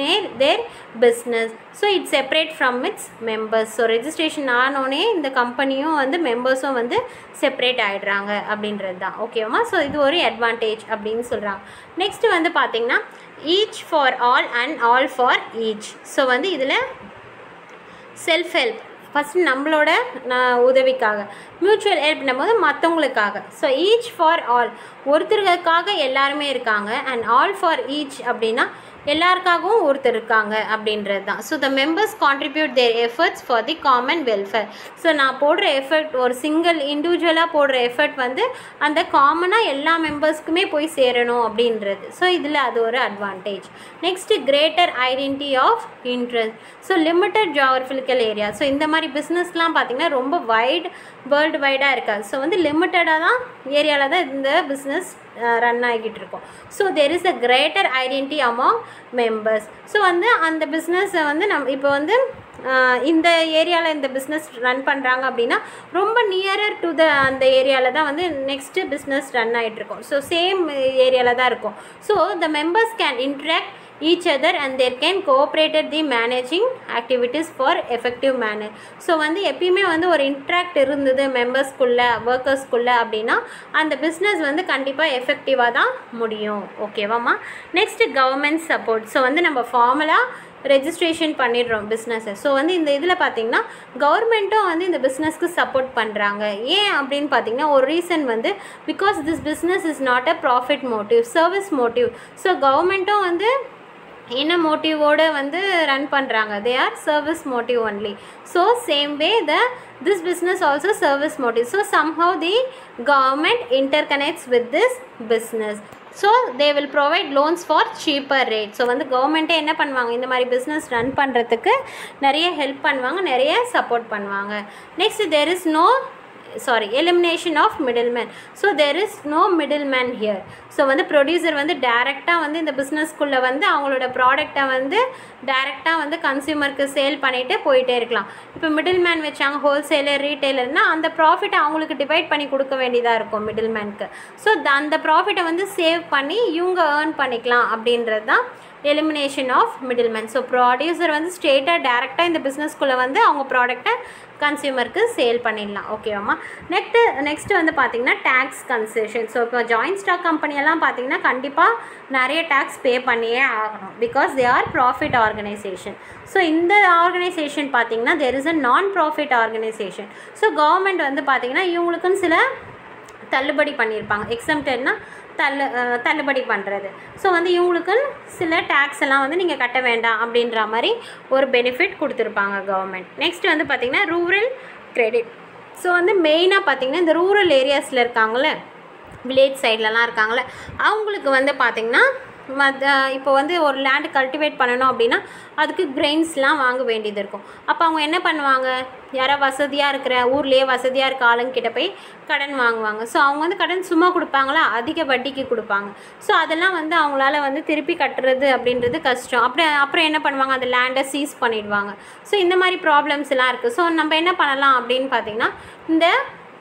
their business. So it's separate from its members. So registration ஆனோடனே இந்த கம்பெனியும் வந்து மெம்பர்ஸும் வந்து separate ஆகிடுறாங்க அப்படின்றது தான். ஓகேவா? So இது ஒரு அட்வான்டேஜ் அப்படின்னு சொல்கிறாங்க. நெக்ஸ்ட்டு வந்து பார்த்திங்கன்னா each for all and all for each. So வந்து இதில் செல்ஃப் ஹெல்ப் ஃபஸ்ட்டு நம்மளோட உதவிக்காக, மியூச்சுவல் ஹெல்ப் நம்ம மற்றவங்களுக்காக. ஸோ ஈச் ஃபார் ஆல் ஒருத்தருக்காக எல்லாருமே இருக்காங்க. அண்ட் ஆல் ஃபார் ஈச் அப்படின்னா எல்லாருக்காகவும் ஒருத்தர் இருக்காங்க அப்படின்றது தான். So the members contribute their efforts for the common welfare. So நான் போடுற எஃபர்ட் ஒரு சிங்கிள் இண்டிவிஜுவலாக போடுற எஃபர்ட் வந்து அந்த காமனாக எல்லா மெம்பர்ஸ்க்குமே போய் சேரணும் அப்படின்றது. ஸோ இதில் அது ஒரு advantage. Next greater identity of interest. So limited geographical area. So இந்த மாதிரி பிஸ்னஸ்லாம் பார்த்திங்கன்னா ரொம்ப வேர்ல்டு வைடாக இருக்காது. ஸோ வந்து லிமிட்டடாக தான் ஏரியாவில் தான் இந்த பிஸ்னஸ் ரன் ஆகிட்டு இருக்கும். So there is a greater identity among members. So வந்து அந்த பிஸ்னஸை வந்து இப்போ வந்து இந்த ஏரியாவில் இந்த பிஸ்னஸ் ரன் பண்ணுறாங்க அப்படின்னா ரொம்ப நியரர் டு அந்த ஏரியாவில் தான் வந்து நெக்ஸ்ட்டு பிஸ்னஸ் ரன் ஆகிட்ருக்கும். ஸோ சேம் ஏரியாவில் தான் இருக்கும். So the members can interact each other and they can cooperate the managing activities for effective manner. So வந்து எப்பயுமே வந்து ஒரு இன்ட்ராக்ட் இருந்தது மெம்பர்ஸ்குள்ளே ஒர்க்கர்ஸ்குள்ளே அப்படின்னா அந்த பிஸ்னஸ் வந்து கண்டிப்பாக எஃபெக்டிவாக தான் முடியும். ஓகேவாம்மா? Next government support. ஸோ வந்து நம்ம ஃபார்மலாக ரெஜிஸ்ட்ரேஷன் பண்ணிடுறோம் பிஸ்னஸை. ஸோ வந்து இந்த இதில் பார்த்திங்கன்னா கவர்மெண்ட்டும் வந்து இந்த பிஸ்னஸ்க்கு சப்போர்ட் பண்ணுறாங்க. ஏன் அப்படின்னு பார்த்திங்கன்னா ஒரு ரீசன் வந்து because this business is not a profit motive, service motive. So கவர்மெண்ட்டும் வந்து என்ன மோட்டிவோடு வந்து ரன் பண்ணுறாங்க, they are service motive only. So same way this business also service motive. So somehow the government interconnects with this business. So they will provide loans for cheaper rate. So வந்து கவர்மெண்ட்டே என்ன பண்ணுவாங்க, இந்த மாதிரி business run பண்ணுறதுக்கு நிறைய help பண்ணுவாங்க, நிறைய சப்போர்ட் பண்ணுவாங்க. Next there is no elimination of middleman. So there is no middleman here. So வந்து ப்ரொடியூசர் வந்து டேரெக்டாக வந்து இந்த பிஸ்னஸ்க்குள்ளே வந்து அவங்களோட ப்ராடக்டை வந்து டேரெக்டாக வந்து கன்சியூமருக்கு சேல் பண்ணிவிட்டு போயிட்டே இருக்கலாம். இப்போ மிடில் மேன் வச்சாங்க, ஹோல்சேலர் ரீட்டைலர்னால் அந்த ப்ராஃபிட்டை அவங்களுக்கு டிவைட் பண்ணி கொடுக்க வேண்டியதாக இருக்கும் மிடில் மேனுக்கு. ஸோ அந்த ப்ராஃபிட்டை வந்து சேவ் பண்ணி இவங்க ஏர்ன் பண்ணிக்கலாம் அப்படின்றது தான் elimination of middle man. So producer வந்து ஸ்ட்ரெயிட்டாக டேரெக்டாக இந்த பிஸ்னஸ்க்குள்ளே வந்து அவங்க ப்ராடக்டை கன்சியூமருக்கு சேல் பண்ணிடலாம். ஓகேவாம்மா. நெக்ஸ்ட் வந்து பார்த்திங்கன்னா டேக்ஸ் கன்செஷன். ஸோ இப்போ ஜாயின்ட் ஸ்டாக் கம்பெனியெல்லாம் பார்த்திங்கன்னா கண்டிப்பாக நிறைய டேக்ஸ் பே பண்ணியே ஆகணும், because they R profit organisation. So இந்த ஆர்கனைசேஷன் பார்த்திங்கன்னா தேர் இஸ் அ நான் ப்ராஃபிட் ஆர்கனைசேஷன். ஸோ கவர்மெண்ட் வந்து பார்த்திங்கன்னா இவங்களுக்குன்னு சில தள்ளுபடி பண்ணியிருப்பாங்க. எக்ஸம்டட்னா தள்ளுபடி பண்ணுறது. ஸோ வந்து இவங்களுக்குன்னு சில டேக்ஸ் எல்லாம் வந்து நீங்கள் கட்ட வேண்டாம் அப்படின்ற மாதிரி ஒரு பெனிஃபிட் கொடுத்துருப்பாங்க கவர்மெண்ட். நெக்ஸ்ட் வந்து பார்த்திங்கன்னா ரூரல் கிரெடிட். ஸோ வந்து மெயினாக பார்த்திங்கன்னா இந்த ரூரல் ஏரியாஸில் இருக்காங்களே, வில்லேஜ் சைட்லலாம் இருக்காங்களே, அவங்களுக்கு வந்து பார்த்திங்கன்னா இப்போ வந்து ஒரு லேண்டு கல்டிவேட் பண்ணணும் அப்படின்னா அதுக்கு கிரெயின்ஸ்லாம் வாங்க வேண்டியது இருக்கும். அப்போ அவங்க என்ன பண்ணுவாங்க, யாராவது வசதியாக இருக்கிற ஊர்லேயே வசதியாக இருக்க ஆளுங்கிட்ட போய் கடன் வாங்குவாங்க. ஸோ அவங்க வந்து கடன் சும்மா கொடுப்பாங்களா, அதிக வட்டிக்கு கொடுப்பாங்க. ஸோ அதெல்லாம் வந்து அவங்களால வந்து திருப்பி கட்டுறது அப்படின்றது கஷ்டம். அப்புறம் என்ன பண்ணுவாங்க, அந்த லேண்டை சீஸ் பண்ணிடுவாங்க. ஸோ இந்த மாதிரி ப்ராப்ளம்ஸ் எல்லாம் இருக்குது. ஸோ நம்ம என்ன பண்ணலாம் அப்படின்னு பார்த்திங்கன்னா, இந்த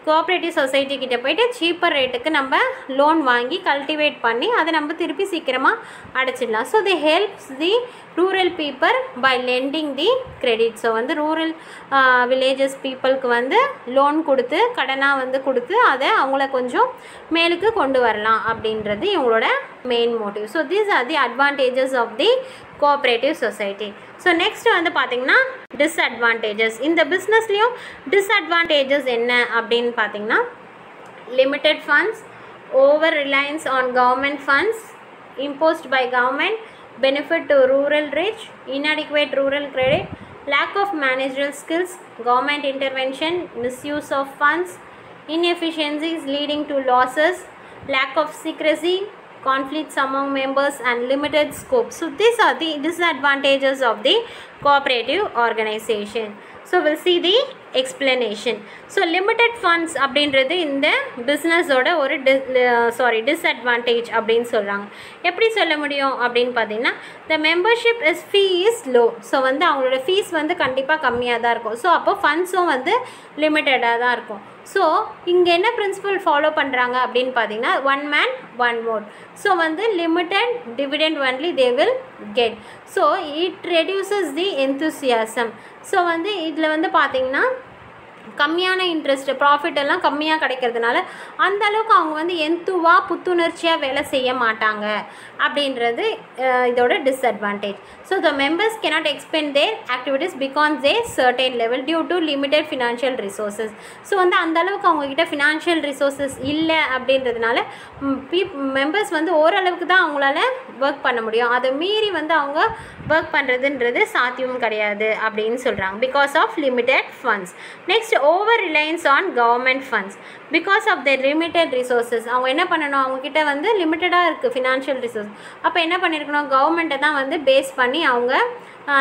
கோஆப்ரேட்டிவ் சொசைட்டி கிட்ட போய்ட்டு சீப்பர் ரேட்டுக்கு நம்ம லோன் வாங்கி கல்டிவேட் பண்ணி அதை நம்ம திருப்பி சீக்கிரமாக அடைச்சிடலாம். So they helps the rural people by lending the credit. So வந்து ரூரல் வில்லேஜஸ் பீப்புளுக்கு வந்து லோன் கொடுத்து கடனாக வந்து கொடுத்து அதை அவங்கள கொஞ்சம் மேலுக்கு கொண்டு வரலாம் அப்படின்றது இவங்களோட main motive. So these are the advantages of the cooperative society. So next வந்து பார்த்திங்கன்னா டிஸ்அட்வான்டேஜஸ். இந்த பிஸ்னஸ்லேயும் டிஸ்அட்வான்டேஜஸ் என்ன அப்படின்னு பார்த்திங்கன்னா, limited funds, over reliance on government funds imposed by government, benefit to rural rich, inadequate rural credit, lack of managerial skills, government intervention, misuse of funds, inefficiencies leading to losses, lack of secrecy, conflicts among members and limited scope. So these are the disadvantages of the cooperative organization. So we'll see the explanation. So limited funds அப்படின்றது இந்த பிஸ்னஸோட ஒரு disadvantage அப்படின்னு சொல்கிறாங்க. எப்படி சொல்ல முடியும் அப்படின்னு பார்த்தீங்கன்னா, the membership fee is low. So வந்து அவங்களோட ஃபீஸ் வந்து கண்டிப்பாக கம்மியாக தான் இருக்கும். ஸோ அப்போ ஃபண்ட்ஸும் வந்து லிமிட்டடாக தான் இருக்கும். ஸோ இங்கே என்ன பிரின்சிபல் ஃபாலோ பண்ணுறாங்க அப்படின்னு பார்த்தீங்கன்னா, one man one vote. So வந்து limited dividend only they will get. So it reduces the enthusiasm. So வந்து இதில் வந்து பார்த்திங்கன்னா கம்மியான இன்ட்ரெஸ்ட், ப்ராஃபிட் எல்லாம் கம்மியாக கிடைக்கிறதுனால அந்த அளவுக்கு அவங்க வந்து எந்துவாக புத்துணர்ச்சியாக வேலை செய்ய மாட்டாங்க அப்படின்றது இதோட disadvantage. So the members cannot expend their activities because they certain level due to limited financial resources. So வந்து அந்த அளவுக்கு அவங்கக்கிட்ட ஃபினான்ஷியல் ரிசோர்ஸஸ் இல்லை அப்படின்றதுனால மெம்பர்ஸ் வந்து ஓரளவுக்கு தான் அவங்களால ஒர்க் பண்ண முடியும். அதை மீறி வந்து அவங்க ஒர்க் பண்ணுறதுன்றது சாத்தியம் கிடையாது அப்படின்னு சொல்கிறாங்க, because of limited funds. Next over reliance on government funds because of the limited resources. அவங்க என்ன பண்ணணும், அவங்கக்கிட்ட வந்து லிமிட்டடாக இருக்குது ஃபினான்ஷியல் ரிசோர்ஸ். அப்போ என்ன பண்ணியிருக்கணும், கவர்மெண்ட்டை தான் வந்து பேஸ் பண்ணி அவங்க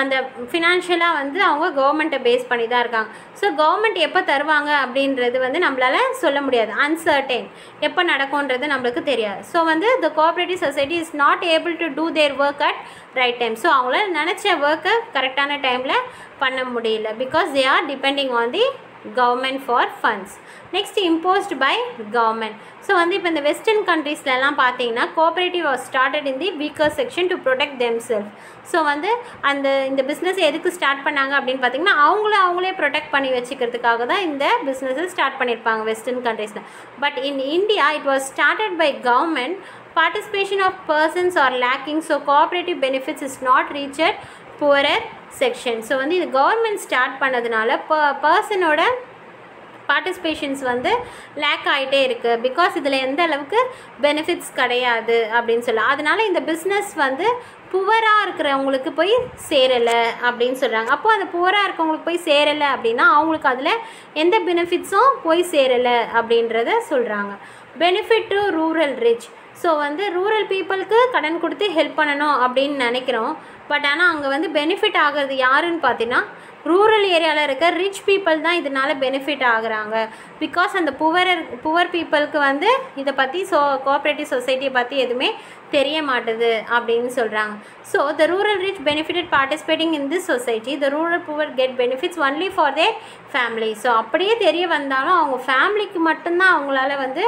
அந்த ஃபினான்ஷியலாக வந்து அவங்க கவர்மெண்ட்டை பேஸ் பண்ணி தான் இருக்காங்க. ஸோ கவர்மெண்ட் எப்போ தருவாங்க அப்படின்றது வந்து நம்மளால் சொல்ல முடியாது, அன்சர்டைன், எப்போ நடக்கும்ன்றது நம்மளுக்கு தெரியாது. ஸோ வந்து the cooperative society is not able to do their work at right time. So அவங்கள நினச்ச ஒர்க்கை கரெக்டான டைமில் பண்ண முடியல, because they are depending on the government for funds. Next, imposed by government. So வந்து இப்போ இந்த வெஸ்டர்ன் கண்ட்ரீஸ்லலாம் பார்த்தீங்கன்னா cooperative was started in the weaker section to protect them self. So வந்து இந்த பிஸ்னஸ் எதுக்கு ஸ்டார்ட் பண்ணாங்க அப்படின்னு பார்த்தீங்கன்னா, அவங்களே ப்ரொடெக்ட் பண்ணி வச்சுக்கிறதுக்காக தான் இந்த பிஸ்னஸை ஸ்டார்ட் பண்ணியிருப்பாங்க வெஸ்டர்ன் கண்ட்ரீஸில். But in India it was started by government. Participation of persons are lacking, so cooperative benefits is not reached poorer section. So வந்து இது கவர்மெண்ட் ஸ்டார்ட் பண்ணதுனால பர்சனோட பார்ட்டிசிபேஷன்ஸ் வந்து லேக் ஆகிட்டே இருக்குது, பிகாஸ் இதில் எந்த அளவுக்கு பெனிஃபிட்ஸ் கிடையாது அப்படின்னு சொல்லலாம். அதனால் இந்த பிஸ்னஸ் வந்து புவராக இருக்கிறவங்களுக்கு போய் சேரலை அப்படின்னு சொல்கிறாங்க. அப்போது அந்த புவராக இருக்கவங்களுக்கு போய் சேரலை அப்படின்னா அவங்களுக்கு அதில் எந்த பெனிஃபிட்ஸும் போய் சேரலை அப்படின்றத சொல்கிறாங்க. Benefit to rural rich. So வந்து ரூரல் பீப்புளுக்கு கடன் கொடுத்து ஹெல்ப் பண்ணணும் அப்படின்னு நினைக்கிறோம். பட் ஆனால் அங்கே வந்து பெனிஃபிட் ஆகிறது யாருன்னு பார்த்தீங்கன்னா ரூரல் ஏரியாவில் இருக்க ரிச் பீப்புள் தான் இதனால் பெனிஃபிட் ஆகுறாங்க. பிகாஸ் அந்த புவர் பீப்புளுக்கு வந்து இதை பற்றி கோஆப்ரேட்டிவ் சொசைட்டியை பற்றி எதுவுமே தெரிய மாட்டுது அப்படின்னு சொல்கிறாங்க. So the rural rich benefited participating in this society, the rural poor get benefits only for their family. So அப்படியே தெரிய வந்தாலும் அவங்க ஃபேமிலிக்கு மட்டும்தான் அவங்களால வந்து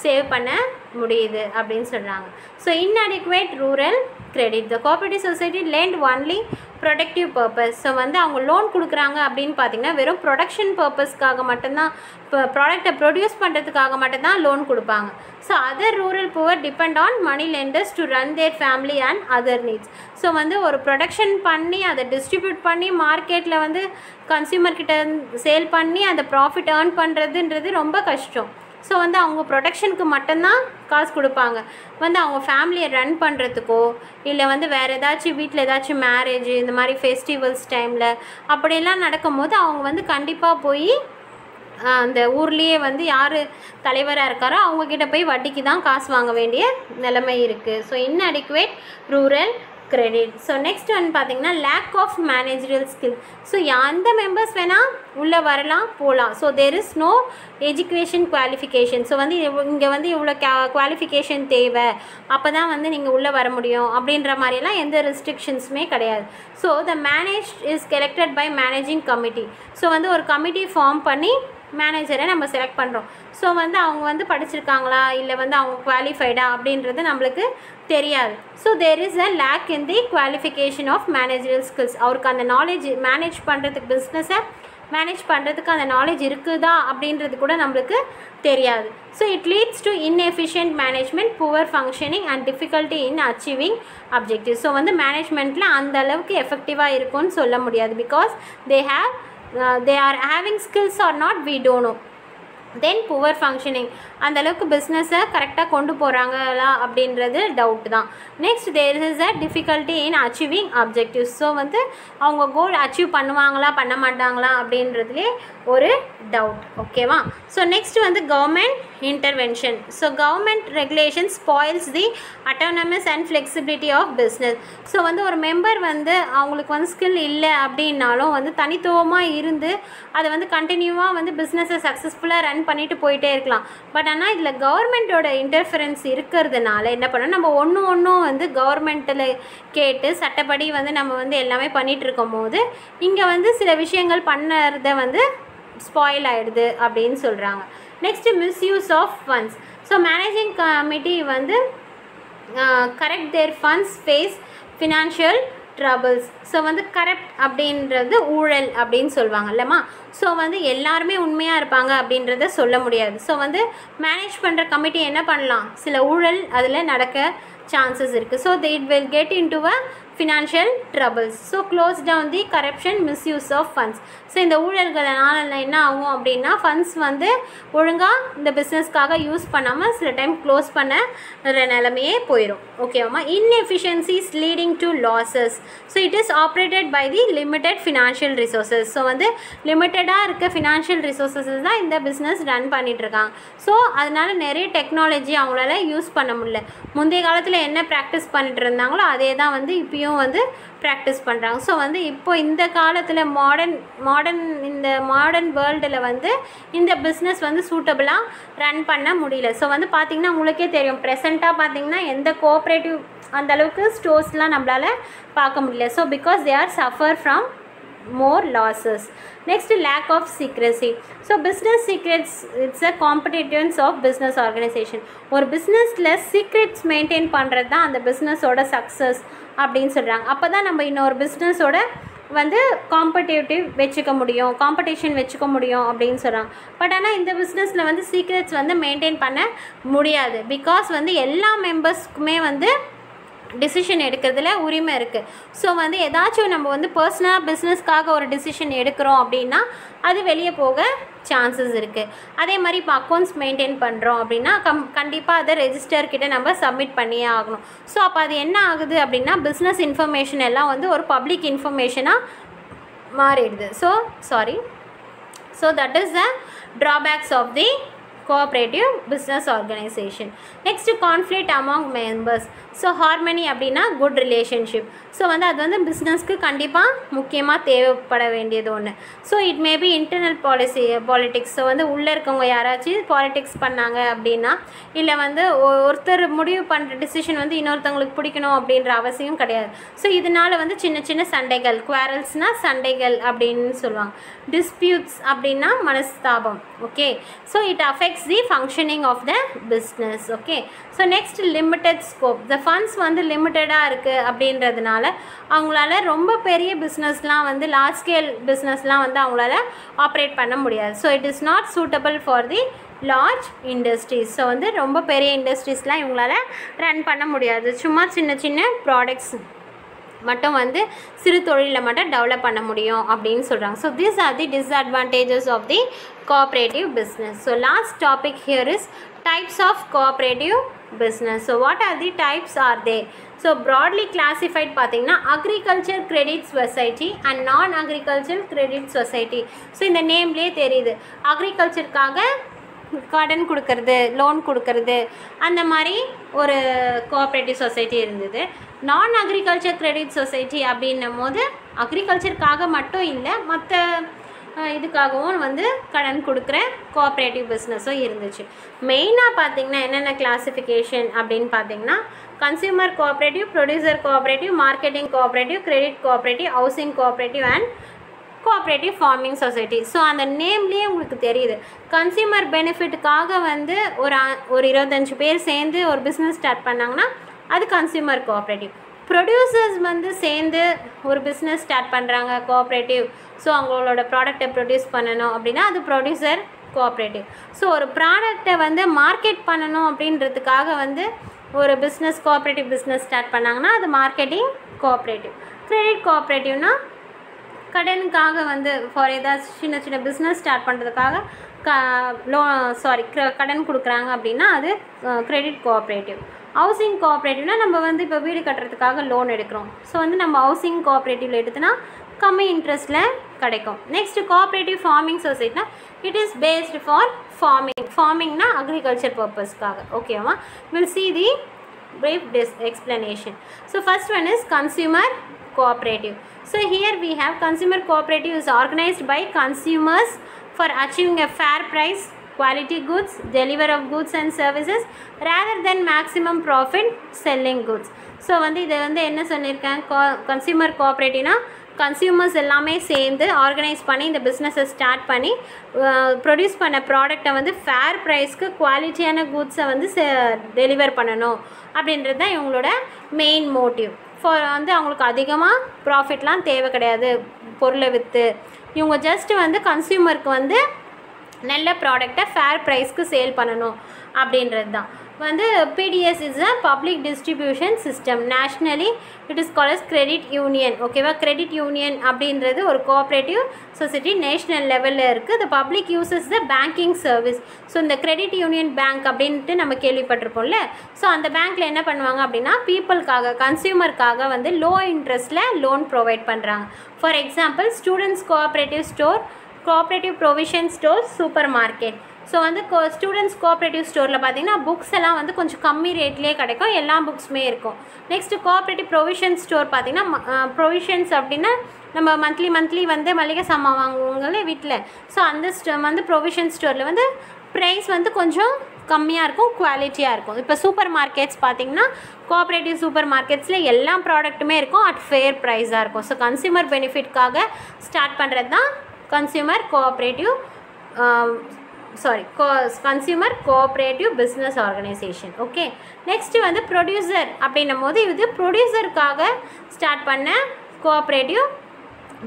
சேவ் பண்ண முடியுது அப்படின்னு சொல்கிறாங்க. So inadequate rural credit, the cooperative society lend only productive purpose. So வந்து அவங்க லோன் கொடுக்குறாங்க அப்படின்னு பார்த்திங்கன்னா வெறும் ப்ரொடக்ஷன் பர்பஸ்க்காக மட்டும்தான், இப்போ ப்ராடக்டை ப்ரொடியூஸ் பண்ணுறதுக்காக மட்டும்தான் லோன் கொடுப்பாங்க. So other rural poor depend on money lenders to run their family and other needs. So வந்து ஒரு ப்ரொடக்ஷன் பண்ணி அதை டிஸ்ட்ரிபியூட் பண்ணி மார்க்கெட்டில் வந்து கன்சியூமர்கிட்ட சேல் பண்ணி அந்த ப்ராஃபிட் ஏர்ன் பண்ணுறதுன்றது ரொம்ப கஷ்டம். ஸோ வந்து அவங்க ப்ரொடக்ஷனுக்கு மட்டும்தான் காசு கொடுப்பாங்க. வந்து அவங்க ஃபேமிலியை ரன் பண்ணுறதுக்கோ இல்லை வந்து வேறு ஏதாச்சும் வீட்டில் ஏதாச்சும் மேரேஜ் இந்த மாதிரி ஃபெஸ்டிவல்ஸ் டைமில் அப்படியெல்லாம் நடக்கும்போது அவங்க வந்து கண்டிப்பாக போய் அந்த ஊர்லேயே வந்து யார் தலைவராக இருக்காரோ அவங்கக்கிட்ட போய் வட்டிக்கு தான் காசு வாங்க வேண்டிய நிலைமை இருக்குது. So inadequate rural credit. So next வந்து பார்த்திங்கன்னா lack of managerial skill. So எந்த மெம்பர்ஸ் வேணால் உள்ளே வரலாம் போகலாம். So there is no education qualification. So வந்து இங்கே வந்து இவ்வளோ குவாலிஃபிகேஷன் தேவை, அப்போ தான் வந்து நீங்கள் உள்ளே வர முடியும் அப்படின்ற மாதிரியெல்லாம் எந்த ரெஸ்ட்ரிக்ஷன்ஸுமே கிடையாது. So the manage is selected by managing committee. So வந்து ஒரு கமிட்டி ஃபார்ம் பண்ணி மேனேஜரை நம்ம செலக்ட் பண்ணுறோம். ஸோ வந்து அவங்க வந்து படிச்சிருக்காங்களா இல்லை வந்து அவங்க குவாலிஃபைடா அப்படின்றது நம்மளுக்கு தெரியாது. So there is a lack in the qualification of managerial skills. அவருக்கு அந்த நாலேஜ் மேனேஜ் பண்ணுறதுக்கு, பிஸ்னஸை மேனேஜ் பண்ணுறதுக்கு அந்த நாலேஜ் இருக்குதா அப்படின்றது கூட நம்மளுக்கு தெரியாது. So it leads to inefficient management, poor functioning and difficulty in achieving objective. So வந்து மேனேஜ்மெண்ட்டில் அந்த அளவுக்கு எஃபெக்டிவாக இருக்கும்னு சொல்ல முடியாது. Because they are having skills or not, we don't know. Then poor functioning, அந்தளவுக்கு பிஸ்னஸை கரெக்டாக கொண்டு போகிறாங்களா அப்படின்றது டவுட் தான். Next there is a difficulty in achieving objectives. So வந்து அவங்க கோல் அச்சீவ் பண்ணுவாங்களா பண்ண மாட்டாங்களா அப்படின்றதுலே ஒரு டவுட். ஓகேவா? ஸோ நெக்ஸ்ட் வந்து government intervention. So government regulation spoils the autonomous and flexibility of business. So வந்து ஒரு மெம்பர் வந்து அவங்களுக்கு வந்து ஸ்கில் இல்லை அப்படின்னாலும் வந்து தனித்துவமாக இருந்து அதை வந்து கண்டினியூவாக வந்து பிஸ்னஸை சக்ஸஸ்ஃபுல்லாக ரன் பண்ணிட்டு போயிட்டே இருக்கலாம். பட் ஆனால் இதில் கவர்மெண்ட்டோட இன்டர்ஃபரன்ஸ் இருக்கிறதுனால என்ன பண்ணோம், நம்ம ஒன்றும் வந்து கவர்மெண்ட்டில் கேட்டு சட்டப்படி வந்து நம்ம வந்து எல்லாமே பண்ணிகிட்டு இருக்கும் போது இங்கே வந்து சில விஷயங்கள் பண்ணுறத வந்து ஸ்பாயில் ஆகிடுது அப்படின்னு சொல்கிறாங்க. Next misuse of funds. So managing committee வந்து correct their funds face financial troubles. So வந்து கரப்ட் அப்படின்றது ஊழல் அப்படின்னு சொல்லுவாங்க இல்லைம்மா. ஸோ வந்து எல்லாருமே உண்மையாக இருப்பாங்க அப்படின்றத சொல்ல முடியாது. ஸோ வந்து மேனேஜ் பண்ணுற கமிட்டி என்ன பண்ணலாம், சில ஊழல் அதில் நடக்க சான்சஸ் இருக்குது. So it will get into a financial troubles. So close down the corruption, misuse of funds. So இந்த ஊழல்களால் என்ன ஆகும் அப்படின்னா ஃபண்ட்ஸ் வந்து ஒழுங்காக இந்த பிஸ்னஸ்க்காக யூஸ் பண்ணாமல் சில டைம் க்ளோஸ் பண்ண நிலைமையே போயிடும். ஓகேவாம்மா? Inefficiencies leading to losses. So it is operated by the limited financial resources. So வந்து லிமிட்டடாக இருக்க ஃபினான்ஷியல் ரிசோர்ஸஸ் தான் இந்த பிஸ்னஸ் ரன் பண்ணிகிட்ருக்காங்க. ஸோ அதனால் நிறைய டெக்னாலஜி அவங்களால யூஸ் பண்ண முடியல. முந்தைய காலத்தில் என்ன ப்ராக்டிஸ் பண்ணிட்டு இருந்தாங்களோ அதே தான் வந்து இப்பயும் வந்து ப்ராக்டிஸ் பண்ணுறாங்க. ஸோ வந்து இப்போ இந்த காலத்தில் மாடர்ன் வேர்ல்டில் வந்து இந்த பிஸ்னஸ் வந்து சூட்டபிளாக ரன் பண்ண முடியல. ஸோ வந்து பார்த்திங்கன்னா உங்களுக்கே தெரியும், ப்ரெசண்ட்டாக பார்த்திங்கன்னா எந்த கோஆப்ரேட்டிவ் அந்தளவுக்கு ஸ்டோர்ஸ்லாம் நம்மளால் பார்க்க முடியல. So because they R suffer from more losses. Next, lack of secrecy. So business secrets, it's a competence of business organization. ஒரு பிஸ்னஸில் சீக்ரெட்ஸ் மெயின்டைன் பண்ணுறது தான் அந்த பிஸ்னஸோட சக்ஸஸ் அப்படின்னு சொல்கிறாங்க. அப்போ தான் நம்ம இன்னொரு பிஸ்னஸோட வந்து காம்படிஷன் வச்சுக்க முடியும் அப்படின்னு சொல்கிறாங்க. பட் ஆனால் இந்த பிஸ்னஸில் வந்து சீக்ரெட்ஸ் வந்து மெயின்டைன் பண்ண முடியாது. பிகாஸ் வந்து எல்லா மெம்பர்ஸ்க்குமே வந்து டிசிஷன் எடுக்கிறதுல உரிமை இருக்குது. ஸோ வந்து ஏதாச்சும் நம்ம வந்து பர்சனலாக பிஸ்னஸ்க்காக ஒரு டிசிஷன் எடுக்கிறோம் அப்படின்னா அது வெளியே போக சான்சஸ் இருக்குது. அதே மாதிரி இப்போ அக்கௌண்ட்ஸ் மெயின்டைன் பண்ணுறோம் அப்படின்னா கண்டிப்பாக அதை ரெஜிஸ்டர்கிட்ட நம்ம சப்மிட் பண்ணியே ஆகணும். ஸோ அப்போ அது என்ன ஆகுது அப்படின்னா பிஸ்னஸ் இன்ஃபர்மேஷன் எல்லாம் வந்து ஒரு பப்ளிக் இன்ஃபர்மேஷனாக மாறிடுது. So that is the drawbacks of the cooperative business organization. Next, conflict among members. So harmony அப்படின்னா குட் ரிலேஷன்ஷிப். ஸோ வந்து அது வந்து பிஸ்னஸ்க்கு கண்டிப்பாக முக்கியமாக தேவைப்பட வேண்டியது ஒன்று. So it maybe internal politics. So வந்து உள்ளே இருக்கவங்க யாராச்சும் பாலிட்டிக்ஸ் பண்ணாங்க அப்படின்னா, இல்லை வந்து ஒருத்தர் முடிவு பண்ணுற டிசிஷன் வந்து இன்னொருத்தவங்களுக்கு பிடிக்கணும் அப்படின்ற அவசியம் கிடையாது. ஸோ இதனால் வந்து சின்ன சின்ன சண்டைகள், குவாரல்ஸ்னால் சண்டைகள் அப்படின்னு சொல்லுவாங்க. டிஸ்பியூட்ஸ் அப்படின்னா மனஸ்தாபம். Okay, so it affects the functioning of the business. Okay, so next limited scope. The funds வந்து லிமிட்டடாக இருக்குது அப்படின்றதுனால அவங்களால ரொம்ப பெரிய பிஸ்னஸ்லாம் வந்து லார்ஜ் ஸ்கேல் பிஸ்னஸ்லாம் வந்து அவங்களால ஆப்ரேட் பண்ண முடியாது. So it is not suitable for the large industries. So வந்து ரொம்ப பெரிய இண்டஸ்ட்ரீஸ்லாம் இவங்களால ரன் பண்ண முடியாது. சும்மா சின்ன சின்ன ப்ராடக்ட்ஸ் மட்டும் வந்து சிறு தொழிலில் மட்டும் டெவலப் பண்ண முடியும் அப்படின்னு சொல்கிறாங்க. So these are the disadvantages of the cooperative business. So last topic here is types of cooperative business. So what are the types are there? So broadly classified பார்த்தீங்கன்னா agriculture credit society and non-agricultural credit society. So இந்த நேம்லேயே தெரியுது, அக்ரிகல்ச்சருக்காக கடன் கொடுக்கறது, loan கொடுக்கறது, அந்த மாதிரி ஒரு cooperative society இருந்தது. நான் அக்ரிகல்ச்சர் கிரெடிட் சொசைட்டி அப்படின்னும் போது அக்ரிகல்ச்சருக்காக மட்டும் இல்லை, மற்ற இதுக்காகவும் வந்து கடன் கொடுக்குற கோஆப்ரேட்டிவ் பிஸ்னஸும் இருந்துச்சு. மெயினாக பார்த்திங்கன்னா என்னென்ன கிளாஸிஃபிகேஷன் அப்படின்னு பார்த்திங்கன்னா consumer cooperative, producer cooperative, marketing cooperative, credit cooperative, housing cooperative and cooperative farming society. So அந்த நேம்லேயே உங்களுக்கு தெரியுது, கன்சியூமர் பெனிஃபிட்டுக்காக வந்து ஒரு 25 பேர் சேர்ந்து ஒரு பிஸ்னஸ் ஸ்டார்ட் பண்ணாங்கன்னா அது கன்சியூமர் கோஆப்ரேட்டிவ். ப்ரொடியூசர்ஸ் வந்து சேர்ந்து ஒரு பிஸ்னஸ் ஸ்டார்ட் பண்ணுறாங்க கோஆப்ரேட்டிவ். ஸோ அவங்களோட ப்ராடக்டை ப்ரொடியூஸ் பண்ணணும் அப்படின்னா அது ப்ரொடியூசர் கோஆப்ரேட்டிவ். ஸோ ஒரு ப்ராடக்டை வந்து மார்க்கெட் பண்ணணும் அப்படின்றதுக்காக வந்து ஒரு பிஸ்னஸ் கோஆப்ரேட்டிவ் பிஸ்னஸ் ஸ்டார்ட் பண்ணாங்கன்னா அது மார்க்கெட்டிங் கோஆப்ரேட்டிவ். கிரெடிட் கோஆப்ரேட்டிவ்னா கடனுக்காக வந்து ஃபார் ஏதாச்சும் சின்ன சின்ன பிஸ்னஸ் ஸ்டார்ட் பண்ணுறதுக்காக கடன் கொடுக்குறாங்க அப்படின்னா அது கிரெடிட் கோஆப்ரேட்டிவ். ஹவுசிங் கோஆப்ரேட்டிவ்னா நம்ம வந்து இப்போ வீடு கட்டுறதுக்காக லோன் எடுக்கிறோம். ஸோ வந்து நம்ம ஹவுசிங் கோஆப்ரேட்டிவில் எடுத்துனா கம்மி இன்ட்ரெஸ்ட்டில் கிடைக்கும். நெக்ஸ்ட் கோஆப்ரேட்டிவ் ஃபார்மிங் சொசைட்டினா இட் இஸ் பேஸ்டு ஃபார் ஃபார்மிங்னா அக்ரிகல்ச்சர் பர்பஸ்க்காக. ஓகேவா, will see the brief explanation. So first one is consumer cooperative. So here we have consumer cooperative is organized by consumers for achieving a fair price, quality goods, deliver of goods and services rather than maximum profit selling goods. So வந்து இது வந்து என்ன சொல்லியிருக்கேன், consumer கோஆப்ரேட்டிவ்னா consumers எல்லாமே சேர்ந்து organise பண்ணி இந்த பிஸ்னஸை ஸ்டார்ட் பண்ணி ப்ரொடியூஸ் பண்ண ப்ராடக்டை வந்து ஃபேர் ப்ரைஸ்க்கு குவாலிட்டியான கூட்ஸை வந்து டெலிவர் பண்ணணும் அப்படின்றது தான் இவங்களோட மெயின் மோட்டிவ். வந்து அவங்களுக்கு அதிகமாக ப்ராஃபிட்லாம் தேவை கிடையாது பொருளை விற்று. இவங்க ஜஸ்ட்டு வந்து கன்சியூமருக்கு வந்து நல்ல ப்ராடக்டை ஃபேர் ப்ரைஸ்க்கு சேல் பண்ணணும் அப்படின்றது தான். வந்து PDS is a public distribution system. Nationally it is called as credit union. ஓகேவா, கிரெடிட் யூனியன் அப்படின்றது ஒரு கோஆப்ரேட்டிவ் சொசைட்டி நேஷ்னல் லெவலில் இருக்குது. The public uses the banking service. So இந்த கிரெடிட் யூனியன் பேங்க் அப்படின்ட்டு நம்ம கேள்விப்பட்டிருப்போம்ல. ஸோ அந்த பேங்க்கில் என்ன பண்ணுவாங்க அப்படின்னா பீப்புளுக்காக கன்சியூமருக்காக வந்து லோ இன்ட்ரெஸ்ட்டில் லோன் ப்ரொவைட் பண்ணுறாங்க. For example students cooperative store, cooperative provision store, super market. So வந்து ஸ்டூடெண்ட்ஸ் கோஆப்ரேட்டிவ் ஸ்டோரில் பார்த்தீங்கன்னா புக்ஸ் எல்லாம் வந்து கொஞ்சம் கம்மி ரேட்லேயே கிடைக்கும், எல்லா புக்ஸுமே இருக்கும். நெக்ஸ்ட்டு கோஆப்ரேட்டிவ் ப்ரொவிஷன் ஸ்டோர் பார்த்தீங்கன்னா ப்ரொவிஷன்ஸ் அப்படின்னா நம்ம மந்த்லி வந்து மளிகை சாமான் வாங்குவாங்களே வீட்டில். ஸோ அந்த வந்து ப்ரொவிஷன் ஸ்டோரில் வந்து ப்ரைஸ் வந்து கொஞ்சம் கம்மியாக இருக்கும், குவாலிட்டியாக இருக்கும். இப்போ சூப்பர் மார்க்கெட்ஸ் பார்த்திங்கன்னா கோஆப்ரேட்டிவ் சூப்பர் மார்க்கெட்ஸில் எல்லா ப்ராடக்ட்டுமே இருக்கும், அட் ஃபேர் ப்ரைஸாக இருக்கும். ஸோ கன்சியூமர் பெனிஃபிட்காக ஸ்டார்ட் பண்ணுறது தான் consumer cooperative consumer cooperative business organisation. Okay, next வந்து ப்ரொடியூசர் அப்படின்னும் போது இது ப்ரொடியூசருக்காக ஸ்டார்ட் பண்ண cooperative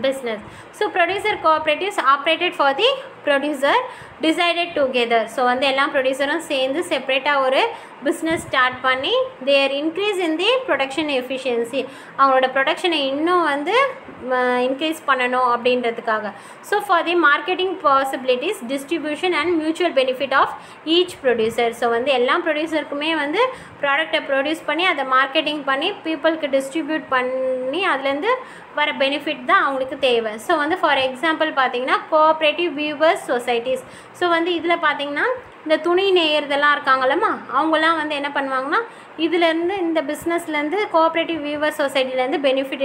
business. So producer cooperatives operated for the producer decided together. So வந்து எல்லா ப்ரொடியூசரும் சேர்ந்து செப்பரேட்டாக ஒரு பிஸ்னஸ் ஸ்டார்ட் பண்ணி their increase in the production efficiency, அவங்களோட ப்ரொடக்ஷனை இன்னும் வந்து இன்க்ரீஸ் பண்ணணும் அப்படின்றதுக்காக. So for the marketing possibilities, distribution and mutual benefit of each producer. So வந்து எல்லா ப்ரொடியூசருக்குமே வந்து ப்ராடக்டை ப்ரொடியூஸ் பண்ணி அதை மார்க்கெட்டிங் பண்ணி பீப்புளுக்கு டிஸ்ட்ரிபியூட் பண்ணி அதுலேருந்து வர பெனிஃபிட் தான் அவங்களுக்கு தேவை. ஸோ வந்து ஃபார் எக்ஸாம்பிள் பார்த்தீங்கன்னா கோஆப்ரேட்டிவ் வியூவர்ஸ் சொசைட்டிஸ். ஸோ வந்து இதில் பார்த்தீங்கன்னா இந்த துணி நெய்யறதெல்லாம் இருக்காங்களம்மா, அவங்களாம் வந்து என்ன பண்ணுவாங்கன்னா இதுலேருந்து இந்த பிஸ்னஸ்லேருந்து கோஆப்ரேட்டிவ் வியூவர்ஸ் சொசைட்டிலேருந்து பெனிஃபிட்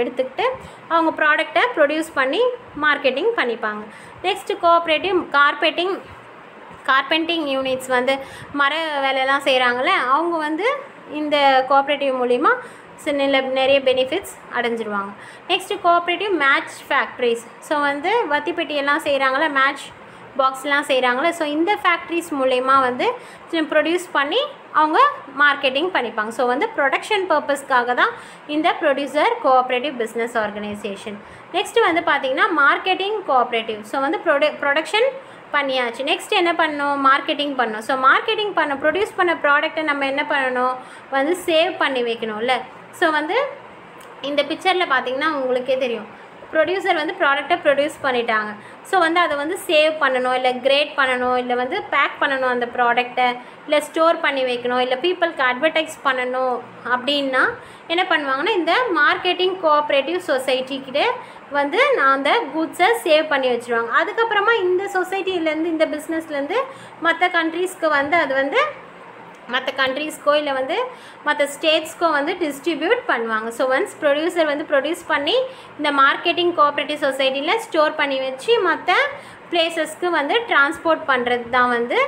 எடுத்துக்கிட்டு அவங்க ப்ராடக்டை ப்ரொடியூஸ் பண்ணி மார்க்கெட்டிங் பண்ணிப்பாங்க. நெக்ஸ்ட்டு கோஆப்ரேட்டிவ் கார்பெண்டிங் யூனிட்ஸ் வந்து மர வேலையெல்லாம் செய்கிறாங்களே, அவங்க வந்து இந்த கோஆப்ரேட்டிவ் மூலிமா நிறைய பெனிஃபிட்ஸ் அடைஞ்சிருவாங்க. Next cooperative match factories. So வந்து வத்தி பெட்டியெல்லாம் செய்கிறாங்களே, மேட்ச் பாக்ஸ்லாம் செய்கிறாங்களே, ஸோ இந்த ஃபேக்ட்ரிஸ் மூலயமா வந்து ப்ரொடியூஸ் பண்ணி அவங்க மார்க்கெட்டிங் பண்ணிப்பாங்க. ஸோ வந்து ப்ரொடக்ஷன் பர்பஸ்க்காக தான் இந்த producer cooperative business organisation. Next வந்து பார்த்திங்கன்னா மார்க்கெட்டிங் கோஆப்ரேட்டிவ். ஸோ வந்து ப்ரொடக்ஷன் பண்ணியாச்சு, நெக்ஸ்ட் என்ன பண்ணணும், மார்க்கெட்டிங் பண்ணணும். ஸோ மார்க்கெட்டிங் ப்ரொடியூஸ் பண்ண ப்ராடக்ட்டை நம்ம என்ன பண்ணணும், வந்து சேவ் பண்ணி வைக்கணும்ல. ஸோ வந்து இந்த பிக்சரில் பார்த்திங்கன்னா உங்களுக்கே தெரியும், ப்ரொடியூசர் வந்து ப்ராடக்டை ப்ரொடியூஸ் பண்ணிட்டாங்க. ஸோ வந்து அதை வந்து சேவ் பண்ணணும், இல்லை கிரேட் பண்ணணும், இல்லை வந்து பேக் பண்ணணும் அந்த ப்ராடக்டை, இல்லை ஸ்டோர் பண்ணி வைக்கணும், இல்லை பீப்புளுக்கு அட்வர்டைஸ் பண்ணணும் அப்படின்னா என்ன பண்ணுவாங்கன்னா இந்த மார்க்கெட்டிங் கோஆப்ரேட்டிவ் சொசைட்டிக்கிட்ட வந்து நான் அந்த குட்ஸை சேவ் பண்ணி வச்சுருவாங்க. அதுக்கப்புறமா இந்த சொசைட்டிலேருந்து இந்த பிஸ்னஸ்லேருந்து மற்ற கண்ட்ரீஸ்க்கு வந்து அது வந்து மற்ற கண்ட்ரீஸ்க்கோ இல்லை வந்து மற்ற ஸ்டேட்ஸ்க்கோ வந்து டிஸ்ட்ரிபியூட் பண்ணுவாங்க. ஸோ ஒன்ஸ் ப்ரொடியூசர் வந்து ப்ரொடியூஸ் பண்ணி இந்த மார்க்கெட்டிங் கோஆப்ரேட்டிவ் சொசைட்டியில் ஸ்டோர் பண்ணி வச்சு மற்ற பிளேசஸ்க்கு வந்து டிரான்ஸ்போர்ட் பண்ணுறது தான் வந்து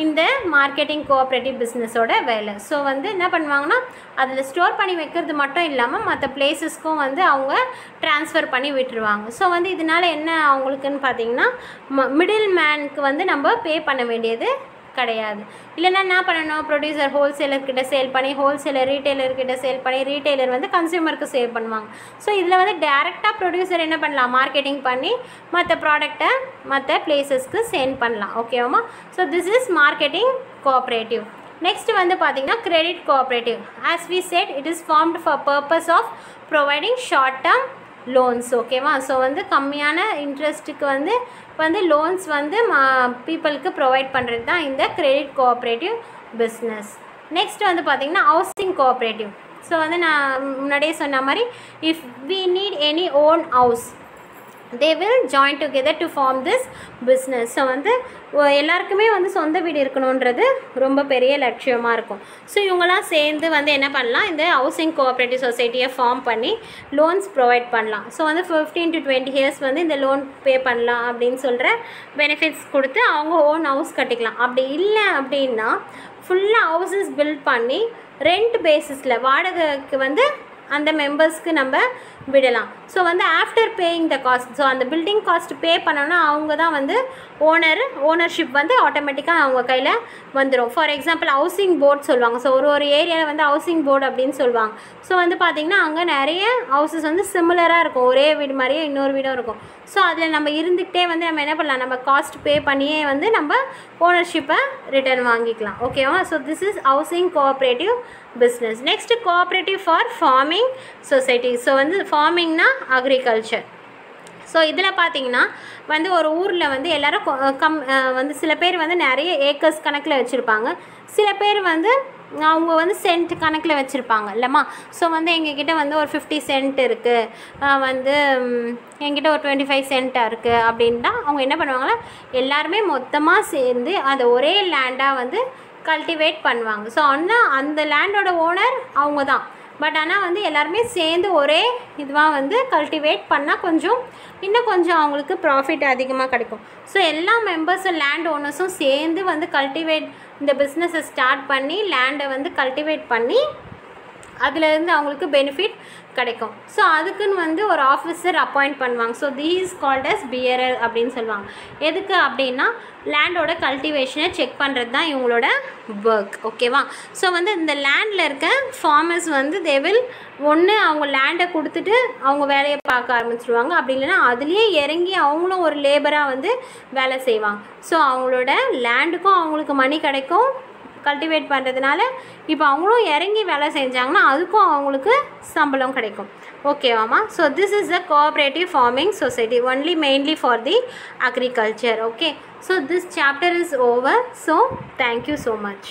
இந்த மார்க்கெட்டிங் கோஆப்ரேட்டிவ் பிஸ்னஸோட வேலை. ஸோ வந்து என்ன பண்ணுவாங்கன்னா அதில் ஸ்டோர் பண்ணி வைக்கிறது மட்டும் இல்லாமல் மற்ற பிளேசஸ்க்கும் வந்து அவங்க ட்ரான்ஸ்ஃபர் பண்ணி விட்டுருவாங்க. ஸோ வந்து இதனால் என்ன அவங்களுக்குன்னு பார்த்தீங்கன்னா மிடில் மேனுக்கு வந்து நம்ம பே பண்ண வேண்டியது கிடையாது. இல்லைன்னா என்ன பண்ணணும், ப்ரொடியூசர் ஹோல்சேலர்கிட்ட சேல் பண்ணி ஹோல்சேலர் ரீட்டைலர்கிட்ட சேல் பண்ணி ரீட்டைலர் வந்து கன்சியூமருக்கு சேல் பண்ணுவாங்க. ஸோ இதில் வந்து டேரெக்டாக ப்ரொடியூசர் என்ன பண்ணலாம், மார்க்கெட்டிங் பண்ணி மற்ற ப்ராடக்டை மற்ற பிளேசஸ்க்கு சென்ட் பண்ணலாம். ஓகேவாமா? So this is marketing cooperative. Next வந்து பார்த்திங்கன்னா credit cooperative. As we said it is formed for purpose of providing short term loans. ஓகேவா? ஸோ வந்து கம்மியான இன்ட்ரெஸ்ட்டுக்கு வந்து லோன்ஸ் வந்து பீப்புளுக்கு ப்ரொவைட் பண்ணுறது தான் இந்த கிரெடிட் கோஆப்ரேட்டிவ் பிஸ்னஸ். நெக்ஸ்ட் வந்து பார்த்திங்கன்னா ஹவுசிங் கோஆப்ரேட்டிவ். ஸோ வந்து நான் முன்னாடியே சொன்ன மாதிரி if we need any own house they will join together to form this business. So வந்து எல்லாருக்குமே வந்து சொந்த வீடு இருக்கணுன்றது ரொம்ப பெரிய லட்சியமாக இருக்கும். ஸோ இவங்களாம் சேர்ந்து வந்து என்ன பண்ணலாம், இந்த ஹவுசிங் கோஆப்ரேட்டிவ் சொசைட்டியை ஃபார்ம் பண்ணி லோன்ஸ் ப்ரொவைட் பண்ணலாம். ஸோ வந்து 15 to 20 years வந்து இந்த லோன் பே பண்ணலாம் அப்படின்னு சொல்கிற பெனிஃபிட்ஸ் கொடுத்து அவங்க ஓன் ஹவுஸ் கட்டிக்கலாம். அப்படி இல்லை அப்படின்னா ஃபுல்லாக ஹவுசஸ் பில்ட் பண்ணி ரெண்ட் பேசிஸில் வாடகைக்கு வந்து அந்த மெம்பர்ஸ்க்கு நம்ம விடலாம். ஸோ வந்து ஆஃப்டர் பேயிங் த காஸ்ட், ஸோ அந்த பில்டிங் காஸ்ட் பே பண்ணோன்னா அவங்க தான் வந்து ஓனர்ஷிப் வந்து ஆட்டோமேட்டிக்காக அவங்க கையில் வந்துடும். ஃபார் எக்ஸாம்பிள் ஹவுசிங் போர்ட் சொல்லுவாங்க. ஸோ ஒரு ஏரியாவில் வந்து ஹவுசிங் போர்டு அப்படின்னு சொல்லுவாங்க. ஸோ வந்து பார்த்திங்கன்னா அங்கே நிறைய ஹவுசஸ் வந்து சிமிலராக இருக்கும், ஒரே வீடு மாதிரியே இன்னொரு வீடும் இருக்கும். ஸோ அதில் நம்ம இருந்துக்கிட்டே வந்து நம்ம என்ன பண்ணலாம், நம்ம காஸ்ட் பே பண்ணியே வந்து நம்ம ஓனர்ஷிப்பை ரிட்டர்ன் வாங்கிக்கலாம். ஓகேவா? So this is housing cooperative business. Next cooperative for farming society. So வந்து ஃபார்மிங்னா அக்ரிகல்ச்சர். ஸோ இதில் பார்த்திங்கன்னா வந்து ஒரு ஊரில் வந்து எல்லோரும் வந்து சில பேர் வந்து நிறைய ஏக்கர்ஸ் கணக்கில் வச்சுருப்பாங்க, சில பேர் வந்து அவங்க வந்து சென்ட் கணக்கில் வச்சுருப்பாங்க இல்லைம்மா. ஸோ வந்து எங்ககிட்ட வந்து ஒரு 50 சென்ட் இருக்குது, வந்து எங்கிட்ட ஒரு 25 சென்ட்டாக இருக்குது அப்படின்னா அவங்க என்ன பண்ணுவாங்கன்னா எல்லாருமே மொத்தமாக சேர்ந்து அதை ஒரே லேண்டாக வந்து கல்டிவேட் பண்ணுவாங்க. ஸோ ஆனால் அந்த லேண்டோட ஓனர் அவங்க தான், பட் ஆனால் வந்து எல்லாருமே சேர்ந்து ஒரே இதுவாக வந்து கல்டிவேட் பண்ணால் இன்னும் கொஞ்சம் அவங்களுக்கு ப்ராஃபிட் அதிகமாக கிடைக்கும். ஸோ எல்லா மெம்பர்ஸும் லேண்ட் ஓனர்ஸும் சேர்ந்து வந்து இந்த பிஸ்னஸை ஸ்டார்ட் பண்ணி லேண்டை வந்து கல்டிவேட் பண்ணி அதுலேருந்து அவங்களுக்கு பெனிஃபிட் கிடைக்கும். ஸோ அதுக்குன்னு வந்து ஒரு ஆஃபீஸர் அப்பாயிண்ட் பண்ணுவாங்க. So these called as bearer அப்படின்னு சொல்லுவாங்க. எதுக்கு அப்படின்னா லேண்டோட கல்டிவேஷனை செக் பண்ணுறது தான் இவங்களோட ஒர்க். ஓகேவா? ஸோ வந்து இந்த லேண்டில் இருக்க ஃபார்மர்ஸ் வந்து தே வில் ஒன்று அவங்க லேண்டை கொடுத்துட்டு அவங்க வேலையை பார்க்க ஆரம்பிச்சிடுவாங்க. அப்படி இல்லைன்னா அதுலேயே இறங்கி அவங்களும் ஒரு லேபராக வந்து வேலை செய்வாங்க. ஸோ அவங்களோட லேண்டுக்கும் அவங்களுக்கு மணி கிடைக்கும் கல்டிவேட் பண்ணுறதுனால. இப்போ அவங்களும் இறங்கி வேலை செஞ்சாங்கன்னா அதுக்கும் அவங்களுக்கு சம்பளம் கிடைக்கும். ஓகேவாம்மா? So this is the cooperative farming society only mainly for the agriculture. Okay, so this chapter is over. So thank you so much.